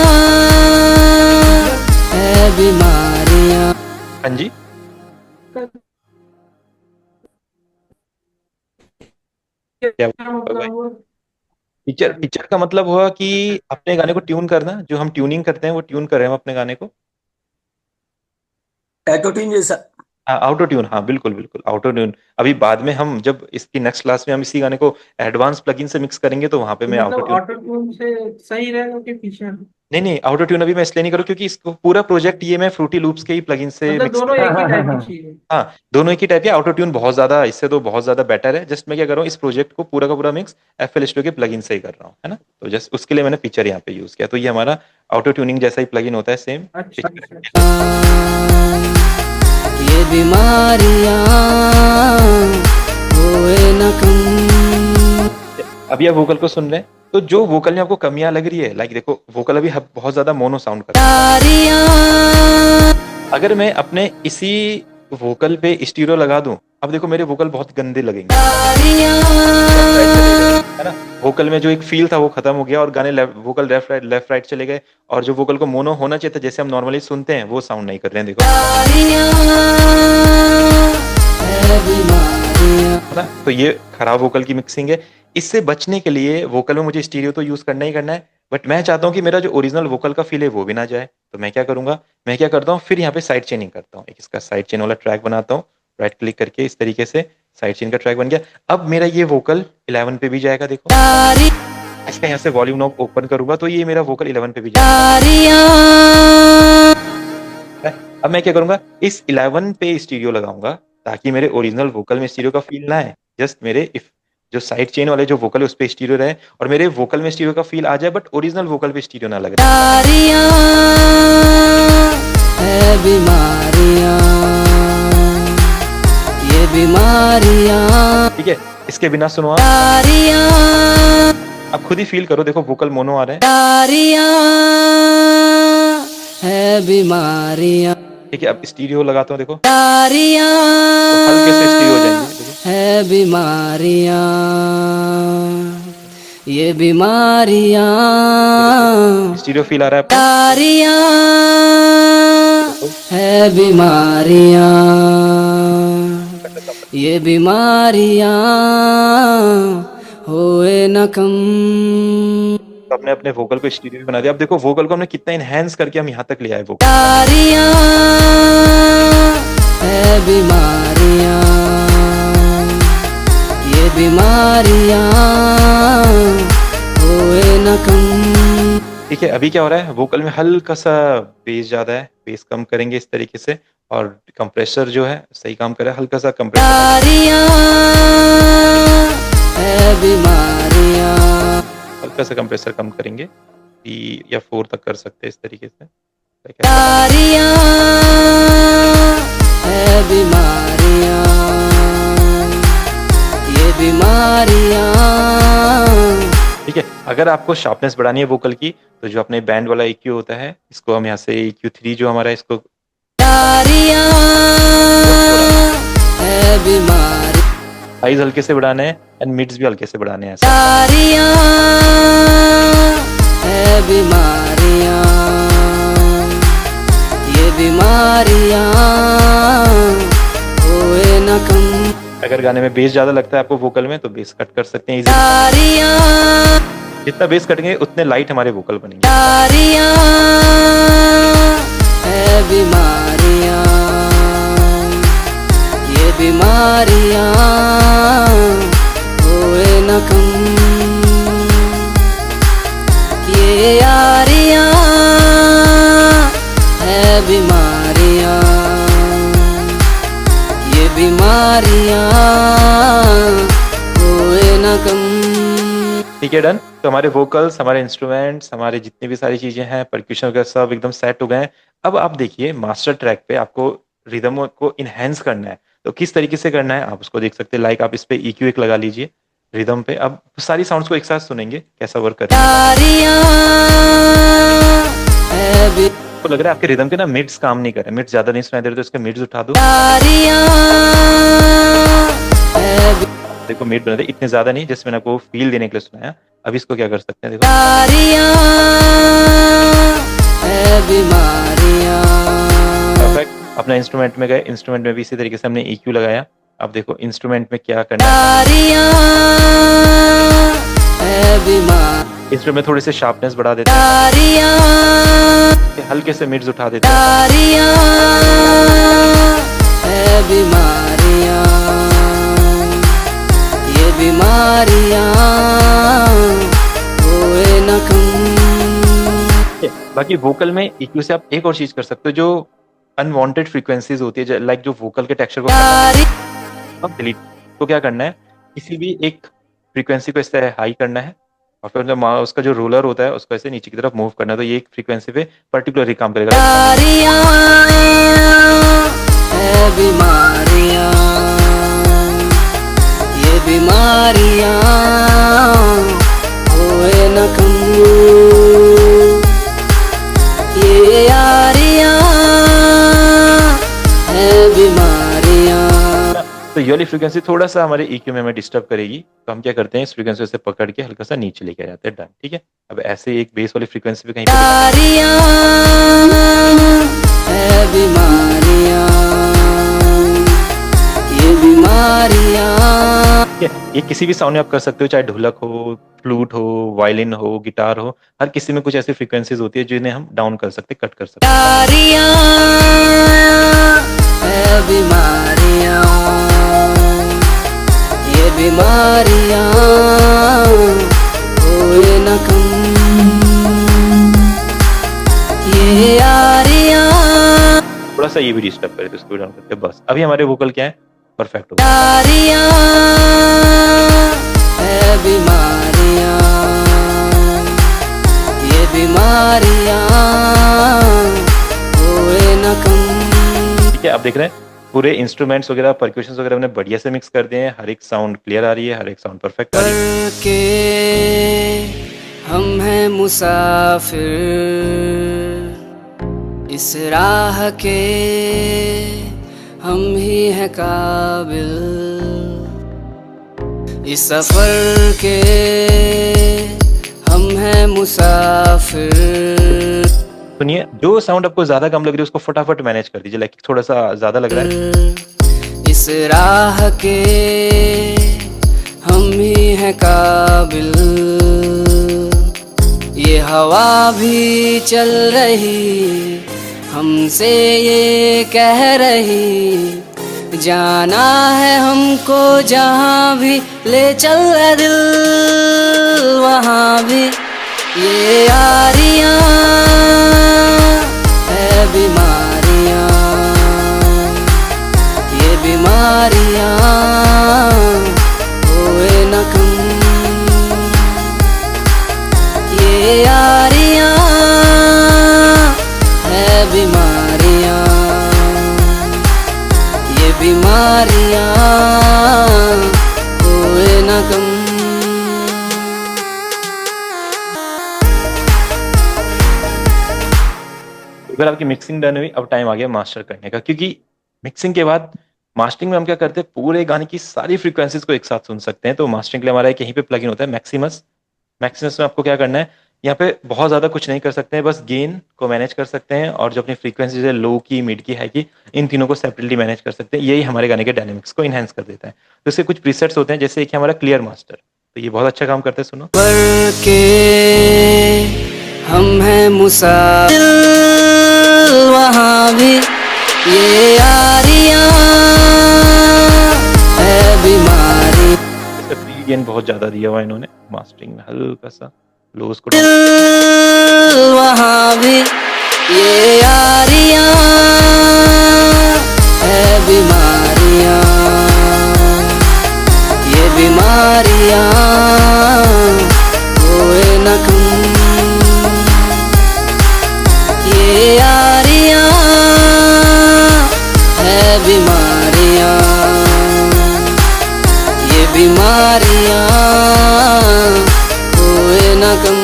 है बीमारियां। हाँ जी, क्या क्या होगा? मतलब हुआ? पिक्चर पिक्चर का मतलब हुआ कि अपने गाने को ट्यून करना, जो हम ट्यूनिंग करते हैं वो ट्यून कर रहे हैं हम अपने गाने को। ऑटो ट्यून जैसा। हाँ, ऑटो ट्यून, हाँ बिल्कुल बिल्कुल ऑटो ट्यून। अभी बाद में हम जब इसकी नेक्स्ट क्लास में हम इसी गाने को एडवांस प्लगइन से मिक्स करेंगे तो वहां पे तो मैं ऑटो मतलब ट्यून। ऑटो ट्यून से सही रहेगा कि फीचर? नहीं नहीं, ऑटो ट्यून अभी मैं इसलिए नहीं करूँ क्योंकि इसको पूरा प्रोजेक्ट ये मैं फ्रूटी लूप्स के ही प्लगइन से मतलब मिक्स दोनों कर। हाँ एक ही हाँ हाँ टाइप की हाँ। चीज है? हाँ, दोनों एक ही टाइप के। ऑटो ट्यून बहुत ज्यादा, इससे तो बहुत ज्यादा बेटर है। जस्ट मैं क्या कर रहा हूँ, इस प्रोजेक्ट को पूरा का पूरा मिक्स FL Studio के प्लगइन से ही कर रहा हूँ, है ना। तो जस्ट उसके लिए मैंने पिक्चर यहाँ पे यूज किया। तो ये हमारा ऑटो ट्यूनिंग जैसा ही प्लगइन होता है, सेम अच्छा अच्छा पिक्चर। अच्छा। ये बीमारियां होए न कम। अभी आप वोकल को सुन रहे हैं, तो जो वोकल में आपको कमियां लग रही है, लाइक देखो वोकल अभी बहुत ज्यादा मोनो साउंड कर रहा है। यारियां अगर मैं अपने इसी वोकल पे स्टीरियो लगा दूं, अब देखो मेरे वोकल बहुत गंदे लगेंगे, यारियां लेफ्ट राइट चले गए, है ना। वोकल में जो एक फील था वो खत्म हो गया, और गाने वोकल लेफ्ट राइट चले गए, और जो वोकल को मोनो होना चाहिए था जैसे हम नॉर्मली सुनते हैं वो साउंड नहीं कर रहे हैं, देखो, है बीमारियां। है ना। तो ये खराब वोकल की मिक्सिंग है। इससे बचने के लिए वोकल में मुझे स्टीरियो तो यूज करना ही करना है, बट मैं चाहता हूँ कि मेरा जो ओरिजिनल वोकल का फील है वो भी ना जाए। तो मैं क्या करूंगा, मैं क्या करता हूँ, फिर यहाँ पे साइड चेनिंग करता हूँ, एक इसका साइड चेन वाला ट्रैक बनाता हूँ। राइट क्लिक करके इस तरीके से साइड चेन का ट्रैक बन गया। अब मेरा ये वोकल 11 पे भी जाएगा, देखो। इसका यहाँ से वॉल्यूम नॉब ओपन करूंगा तो ये मेरा वोकल 11 पे भी जाएगा। अब मैं क्या करूंगा, इस 11 पे स्टीरियो लगाऊंगा ताकि मेरे ओरिजिनल वोकल में स्टीरियो का फील ना है। जस्ट मेरे इफ जो साइड चेन वाले जो वोकल है उस पे स्टीरियो रहे, और मेरे वोकल में स्टीरियो का फील आ जाए, बट ओरिजिनल वोकल पे स्टीरियो ना लगे। यारियां है बीमारियां, ये बीमारियां। ठीक है, इसके बिना सुनो आप। यारियां आप खुद ही फील करो, देखो वोकल मोनो आ रहे हैं। यारियां है बीमारियां। ठीक है, अब स्टीरियो लगाता हूँ, देखो यारियां तो हल्के से स्टीरियो हो जाएंगे, देखो। है बीमारियां, ये बीमारियां। स्टीरियो फील आ रहा है आपको, यारियां देखो। है बीमारियां, ये बीमारियां होए न कम। तो हमने अपने वोकल को स्टीरियो बना दिया। अब देखो वोकल को हमने कितना इनहेंस करके हम यहाँ तक ले आए वोकल। यारियां है बीमारियां, ये बीमारियां होए न कम। ठीक है, अभी क्या हो रहा है, वोकल में हल्का सा बेस ज्यादा है, बेस कम करेंगे इस तरीके से, और कंप्रेसर जो है सही काम कर रहा है, हल्का सा कंप्रेसर यारियां है बीमारियां, हल्का सा कंप्रेसर कम करेंगे, 3 या 4 तक कर सकते हैं इस तरीके से। ठीक है, यारियां है बीमारियां, ये बीमारियां। ठीक है, अगर आपको शार्पनेस बढ़ानी है वोकल की, तो जो अपने बैंड वाला EQ होता है, इसको हम यहाँ से EQ3 जो हमारा है, इसको यारियां है बीमारी। साइज हल्के से बढ़ाना है, एंड मिड्स भी हल्के से बढ़ाने हैं, ऐसा। यारियां है बीमारियां, ये बीमारियां होए न कम। अगर गाने में बेस ज्यादा लगता है आपको वोकल में, तो बेस कट कर सकते हैं इजीली। यारियां जितना बेस कटेंगे उतने लाइट हमारे वोकल बनेंगे। यारियां है बीमारियां, ये बीमारियां होए न कम। ये यारियां है बीमारियां, ये बीमारियां होए न कम। ठीक है, डन। तो हमारे वोकल्स, हमारे इंस्ट्रूमेंट्स, हमारे जितनी भी सारी चीजें हैं, परक्यूशन वगैरह सब एकदम सेट हो गए हैं। अब आप देखिए मास्टर ट्रैक पे आपको रिदम को इनहेंस करना है, तो किस तरीके से करना है आप उसको देख सकते हैं। लाइक आप इस पे EQ एक लगा लीजिए रिदम पे, अब सारी साउंड्स को एक साथ सुनेंगे कैसा वर्क कर रहा है। यारियां है बी- आपको लग रहा है आपके रिदम के ना मिड्स काम नहीं कर रहे, मिड्स ज्यादा नहीं सुनाई दे रहे, तो इसके मिड्स उठा दो। यारियां है बी- देखो मिड बना दे, इतने ज्यादा नहीं, जैसे मैंने आपको फील देने के लिए सुनाया। अब इसको क्या कर सकते हैं, देखो यारियां है बीमारियां। परफेक्ट। अपना इंस्ट्रूमेंट में गए, इंस्ट्रूमेंट में भी इसी तरीके से हमने EQ लगाया, अब देखो इंस्ट्रूमेंट में क्या करना है, यारियां है बीमार, इंस्ट्रूमेंट में थोड़ी सी शार्पनेस बढ़ा देते हैं, यारियां हल्के से मिड्स उठा देते हैं, यारियां है बीमारियां, ये बीमारियां होए न कम। बाकी वोकल में EQ से आप एक और चीज कर सकते हो, जो अनवांटेड फ्रीक्वेंसीज होती है लाइक जो वोकल के टेक्सचर को अब डिलीट, तो क्या करना है, किसी भी एक फ्रीक्वेंसी को इस तरह हाई करना है और फिर उसका जो रोलर होता है उसको ऐसे नीचे की तरफ मूव करना है, तो ये एक फ्रीक्वेंसी पे पर्टिकुलरली काम करेगा। यारियां है बीमारियां, ये बीमारियां होए न कम, ये यारियां है बीमारियां। तो ये वाली फ्रीक्वेंसी थोड़ा सा हमारे EQ में हमें डिस्टर्ब करेगी, तो हम क्या करते हैं, इस फ्रीक्वेंसी से पकड़ के हल्का सा नीचे लेके आ जाते हैं, डन, ठीक है। अब ऐसे एक बेस वाली फ्रीक्वेंसी पे कहीं पे यारियां है बीमारियां, ये बीमारियां। ठीक है, ये किसी भी साउंड में आप कर सकते हो, चाहे ढोलक हो, फ्लूट हो, वायलिन हो, गिटार हो, हर किसी में कुछ ऐसी फ्रीक्वेंसीज होती है जिन्हें हम डाउन कर सकते हैं, कट कर सकते हैं। यारियां है बीमारियां, ये बीमारियां होए न कम, ये यारियां। थोड़ा सा ये भी डिस्टर्ब करे तो इसको डाउन करते हैं, बस अभी हमारे वोकल क्या है, परफेक्ट हो गए। यारियां है बीमारियां, ये बीमारियां होए न कम। ठीक है, अब देख रहे हैं पूरे इंस्ट्रूमेंट्स वगैरह, परक्यूशंस वगैरह हमने बढ़िया से मिक्स कर दिए हैं, हर एक साउंड क्लियर आ रही है, हर एक साउंड परफेक्ट आ रही है। के हम हैं मुसाफिर इस राह के, हम ही हैं काबिल इस सफर के, हम हैं मुसाफिर। सुनिए, जो साउंड आपको ज्यादा कम लग रही है उसको फटाफट मैनेज कर दीजिए, लाइक थोड़ा सा ज्यादा लग रहा है, इस राह के हम ही हैं काबिल, ये हवा भी चल रही हमसे ये कह रही, जाना है हमको जहाँ भी ले चल रहा दिल वहाँ भी, ये यारियां है बीमारियां, ये बीमारियां होए न कम, ये यारियां है बीमारियां, ये बीमारियां होए न कम। अगर आपकी मिक्सिंग डन हुई, अब टाइम आ गया मास्टर करने का, क्योंकि मिक्सिंग के बाद मास्टरिंग में हम क्या करते हैं, पूरे गाने की सारी फ्रीक्वेंसीज को एक साथ सुन सकते हैं। तो मास्टरिंग के लिए हमारा एक यहीं पे प्लगइन होता है मैक्सिमस। मैक्सिमस में आपको क्या करना है, यहाँ पे बहुत ज्यादा कुछ नहीं कर सकते हैं, बस गेन को मैनेज कर सकते हैं और जो अपनी फ्रीक्वेंसीज है लो की, मिड की, हाई की, इन तीनों को सेपरेटली मैनेज कर सकते हैं। यही हमारे गाने के डायनेमिक्स को इनहेंस कर देता है। तो इसके कुछ प्रीसेट्स होते हैं, जैसे एक हमारा क्लियर मास्टर, तो ये बहुत अच्छा काम करते हैं, सुनो। पर के हम हैं मुसाफिर वहाँ भी, ये यारियां है बीमारी, इसका प्री गेन बहुत ज्यादा दिया हुआ इन्होंने मास्टरिंग में, हल्का सा लो उसको वहाँ भी, ये यारियां है बीमारियां, ये बीमारियां होए न कम, ये यारियां है बीमारियां, ये बीमारियां होए न कम।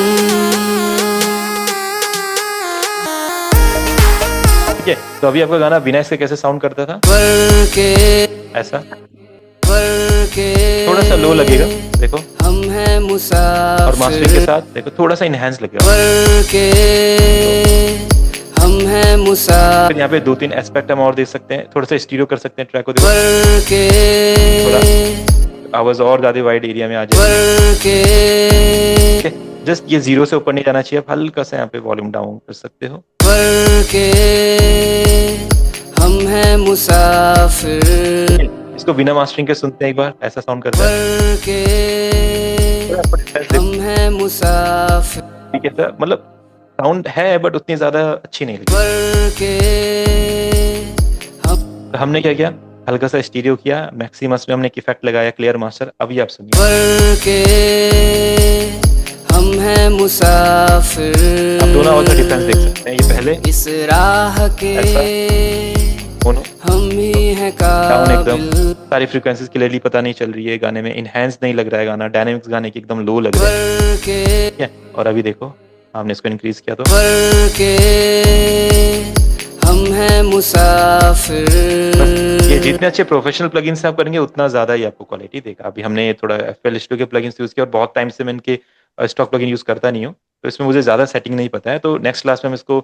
ठीक है, तो अभी आपका गाना बिना इसके कैसे साउंड करता था, पर के ऐसा पर के थोड़ा सा लो लगेगा, देखो, हम हैं मुसाफिर, और मास्टरिंग के साथ देखो थोड़ा सा इनहेंस लगेगा। पर के हम हैं मुसाफिर फिर यहाँ पे 2-3 एस्पेक्ट हम और देख सकते हैं, थोड़ा सा स्टीरियो कर सकते हैं ट्रैक को, देखो के थोड़ा आवाज और ज्यादा वाइड एरिया में आ जाए। के जस्ट ये 0 से ऊपर नहीं जाना चाहिए, आप हल्का सा यहाँ पे वॉल्यूम डाउन कर सकते हो। के हम हैं मुसाफिर इसको बिना मास्टरिंग के सुनते हैं एक बार, ऐसा साउंड करता है। के हम हैं मुसाफिर ठीक है सर, मतलब साउंड है बट उतनी ज्यादा अच्छी नहीं लगी। के तो हमने क्या किया, हल्का सा स्टीरियो किया, मैक्सिमस में हमने एक इफेक्ट लगाया, क्लियर मास्टर। अभी आप सुनिए, के हम हैं मुसाफिर आप दोनों आवाज का डिफरेंस देख सकते हैं। ये पहले इस राह के दोनों हम ही हैं डाउन एकदम, काबिल सारी फ्रीक्वेंसीज क्लियरली पता नहीं चल रही है, गाने में इनहैंस नहीं लग रहा है गाना, डायनेमिक्स गाने की एकदम लो लग रहा है। ठीक है, और अभी देखो हमने इसको इंक्रीज किया तो के हम हैं मुसाफिर ये जितने अच्छे प्रोफेशनल प्लगइन्स से आप करेंगे उतना ज्यादा ही आपको क्वालिटी देगा। अभी हमने थोड़ा FL Studio के प्लगइन्स यूज किया और बहुत टाइम से मैं इनके स्टॉक प्लगइन यूज करता नहीं हूँ, तो इसमें मुझे ज्यादा सेटिंग नहीं पता है। तो नेक्स्ट क्लास में हम इसको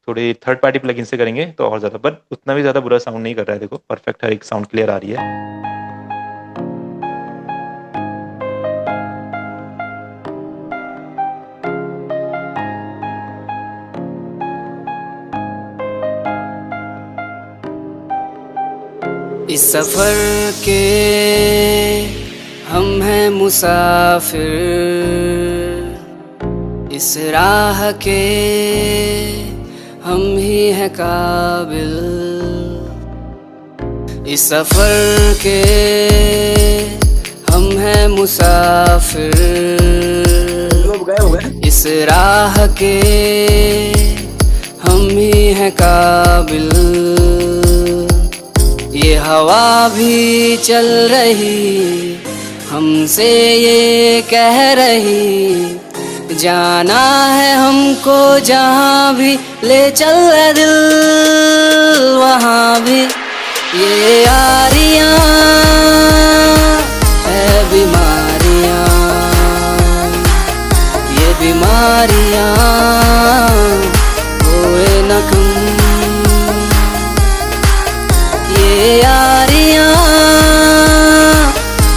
थोड़े थर्ड पार्टी प्लगइन से करेंगे तो और ज्यादा, बट उतना भी ज्यादा बुरा साउंड नहीं कर रहा है। देखो परफेक्ट हर एक साउंड क्लियर आ रही है। इस सफर के हम हैं मुसाफिर इस राह के हम ही हैं काबिल इस सफर के हम हैं मुसाफिर लोग गए हो गए। इस राह के हम ही हैं काबिल ये हवा भी चल रही हमसे ये कह रही जाना है हमको जहाँ भी ले चल रहा दिल वहाँ भी ये यारियाँ है बीमारियाँ ये बीमारियाँ होए न कम ये यारियाँ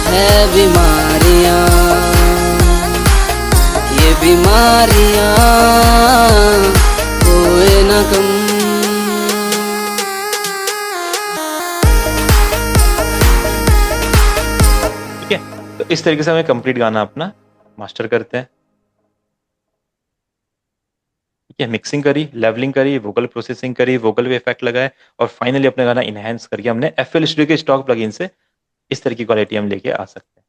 है बीमारियाँ ये बीमारियाँ होए न कम ठीक है, तो इस तरीके से हमें कंप्लीट गाना अपना मास्टर करते हैं। ठीक है, मिक्सिंग करी, लेवलिंग करी, वोकल प्रोसेसिंग करी, वोकल पे इफेक्ट लगाए और फाइनली अपने गाना इनहेंस करके हमने FL Studio के स्टॉक प्लगइन से इस तरह की क्वालिटी हम लेके आ सकते हैं।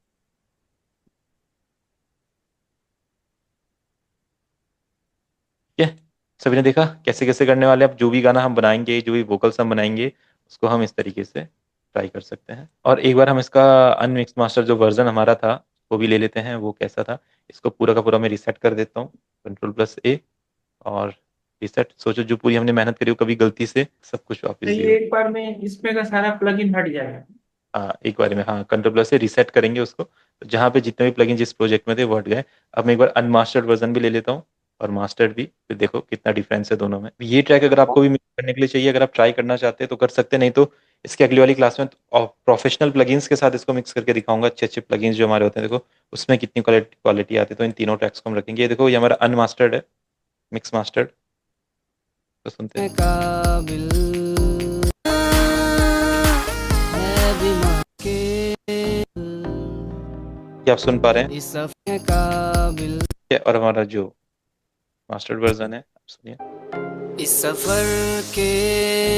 ठीक है, सभी ने देखा कैसे कैसे करने वाले। अब जो भी गाना हम बनाएंगे, जो भी वोकल्स हम बनाएंगे, उसको हम इस तरीके से ट्राई कर सकते हैं। और एक बार हम इसका अनमिक्स मास्टर जो वर्जन हमारा था वो भी ले लेते हैं, वो कैसा था। इसको पूरा का पूरा मैं रिसेट कर देता हूँ, Ctrl+A और रिसेट। सोचो जो पूरी हमने मेहनत करी हो, कभी गलती से सब कुछ वापस तो ये एक बार में इसमें का सारा प्लगइन हट जाएगा। हाँ एक बार में, हाँ Ctrl+A रिसेट करेंगे उसको, तो जहाँ पे जितने भी प्लगइन जिस प्रोजेक्ट में थे वो हट गए। अब मैं एक बार अनमास्टर्ड वर्जन भी ले लेता हूँ और मास्टर्ड भी, फिर देखो कितना डिफरेंस है दोनों में। ये ट्रैक अगर आपको भी मिक्स करने के लिए चाहिए, अगर आप ट्राई करना चाहते हैं तो कर सकते हैं, नहीं तो इसके अगली वाली क्लास में प्रोफेशनल प्लगइन्स के साथ इसको मिक्स करके दिखाऊंगा। अच्छे अच्छे प्लगइन्स जो हमारे होते हैं, देखो उसमें कितनी क्वालिटी आती है। तो इन तीनों ट्रैक्स को हम रखेंगे। ये देखो ये हमारा अनमास्टर्ड है, मिक्स मास्टर्ड, तो सुनते हैं। काबिल है बीमार के ये आप सुन पा रहे हैं। इस सफर काबिल ठीक है, और हमारा जो मास्टर्ड वर्जन है आप सुनिए, इस सफर के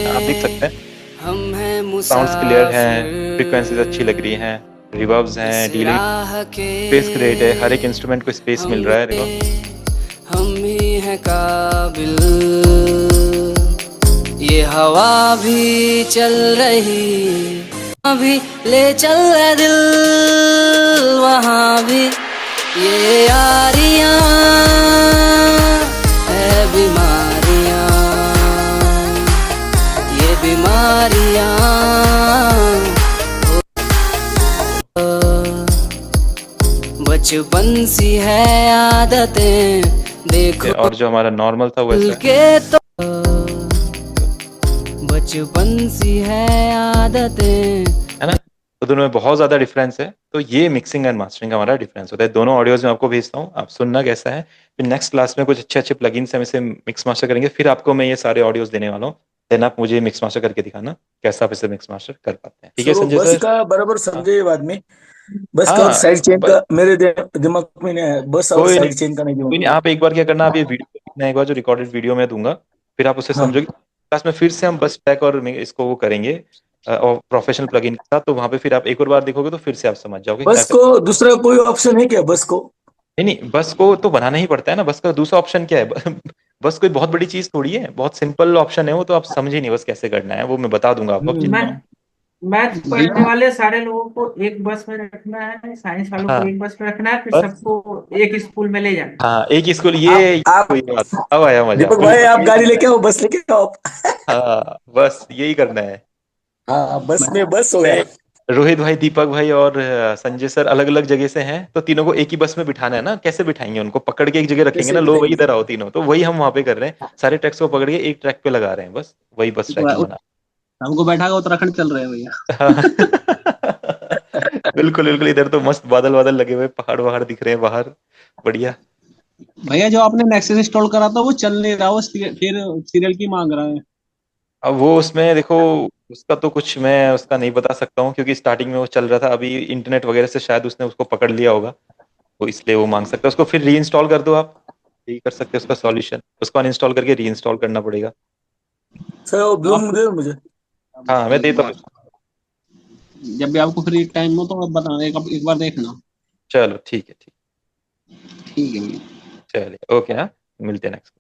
आप देख सकते हैं हम हैं साउंड्स क्लियर हैं, मुसाफिर फ्रीक्वेंसीज अच्छी लग रही हैं, रिवर्ब्स हैं, इस डीलिंग, राह के स्पेस ग्रेट है, हर एक इंस्ट्रूमेंट को स्पेस मिल रहा है। देखो हम ही हैं काबिल ये हवा भी चल रही अभी ले चल रहा दिल वहाँ भी ये यारियाँ है बीमारियाँ ये बीमारियाँ बचपन सी है आदतें देखो और जो हमारा नॉर्मल था वो दिल ऐसा है। के तो बचपन सी है आदतें। है ना, तो दोनों में बहुत ज्यादा डिफरेंस है। तो ये मिक्सिंग एंड मास्टरिंग का हमारा डिफरेंस होता है। दोनों ऑडियोज में आपको भेजता हूँ, आप सुनना कैसा है। फिर नेक्स्ट क्लास में कुछ अच्छे अच्छे प्लगइन्स हम इसे मिक्स मास्टर करेंगे, फिर आपको मैं ये सारे ऑडियोज देने वाला हूँ। देन आप मुझे मिक्स मास्टर करके दिखाना कैसा आप इसे मिक्स मास्टर कर पाते हैं। ठीक है सर वो संजय बस सर? का बराबर हाँ समझे बाद में, बस का और हाँ, साइड चेन बस का मेरे दिमाग में नहीं है, बस और कोई नहीं, साइड चेन का नहीं कोई दिमाग नहीं। में। आप एक बार क्या करना, आप ये वीडियो देखना एक बार, जो रिकॉर्डेड वीडियो मैं दूंगा, फिर आप उसे हाँ, समझोगे। क्लास में फिर से हम बस ट्रैक और इसको वो करेंगे और प्रोफेशनल प्लगइन के साथ, तो वहां पे फिर आप एक और बार देखोगे तो फिर से आप समझ जाओगे क्या बस कर। को दूसरा कोई ऑप्शन है क्या बस को? नहीं नहीं, बस को तो बनाना ही पड़ता है ना। बस का दूसरा ऑप्शन क्या है? बस कोई बहुत बड़ी चीज थोड़ी है, बहुत सिंपल ऑप्शन है वो, तो आप समझे नहीं बस कैसे करना है, वो मैं बता दूंगा आपको, आप मैं चिंता। हम्म। मैथ्स भैया पढ़ने वाले सारे लोगों को एक बस में रखना है, साइंस वालों को हाँ एक बस में रखना है, फिर बस, सबको एक स्कूल में ले जाना हाँ एक स्कूल, आप ये आप कोई बात, अब आया मजा, दीपक भाई, बिल्कुल आप यही गाड़ी करना लेके है। आओ, बस लेके आओ आप। हाँ बस यही करना है। हाँ, बस में बस हो गया। मैं, रोहित भाई, दीपक भाई और संजय सर अलग अलग जगह से हैं, तो तीनों को एक ही बस में बिठाना है ना। कैसे बिठाएंगे उनको? पकड़ के एक जगह रखेंगे कैसे ना, लो वही बिठाएंगे? इधर आओ तीनों, तो वही हम वहां पे कर रहे हैं। सारे ट्रैक्स को पकड़ के एक ट्रैक पे लगा रहे हैं, बस वही बस ट्रैकिंग बना। हमको बैठा कर उत्तराखंड चल रहे हैं भैया। बिल्कुल बिल्कुल, इधर तो मस्त बादल बादल लगे हुए, पहाड़ वहाड़ दिख रहे हैं बाहर, बढ़िया। भैया जो आपने नेक्सस इंस्टॉल करा था वो चल नहीं रहा, वो फिर सीरियल की मांग रहा है। अब वो उसमें देखो, उसका तो कुछ मैं उसका नहीं बता सकता हूँ, क्योंकि स्टार्टिंग में वो चल रहा था, अभी इंटरनेट वगैरह से शायद उसने उसको पकड़ लिया होगा, तो इसलिए वो मांग सकता है। उसको फिर री इंस्टॉल कर दो आप, यही कर सकते हैं उसका सॉल्यूशन, उसको अनइंस्टॉल करके री इंस्टॉल करना पड़ेगा। सर वो ब्लूम आपको दे दो मुझे। हाँ मैं एक देता बार, हूँ। जब भी आपको फ्री टाइम हो तो आप बताना, एक बार देखना। चलो ठीक है, ठीक। ठीक है भैया। चलिए ओके, हाँ मिलते हैं नेक्स्ट।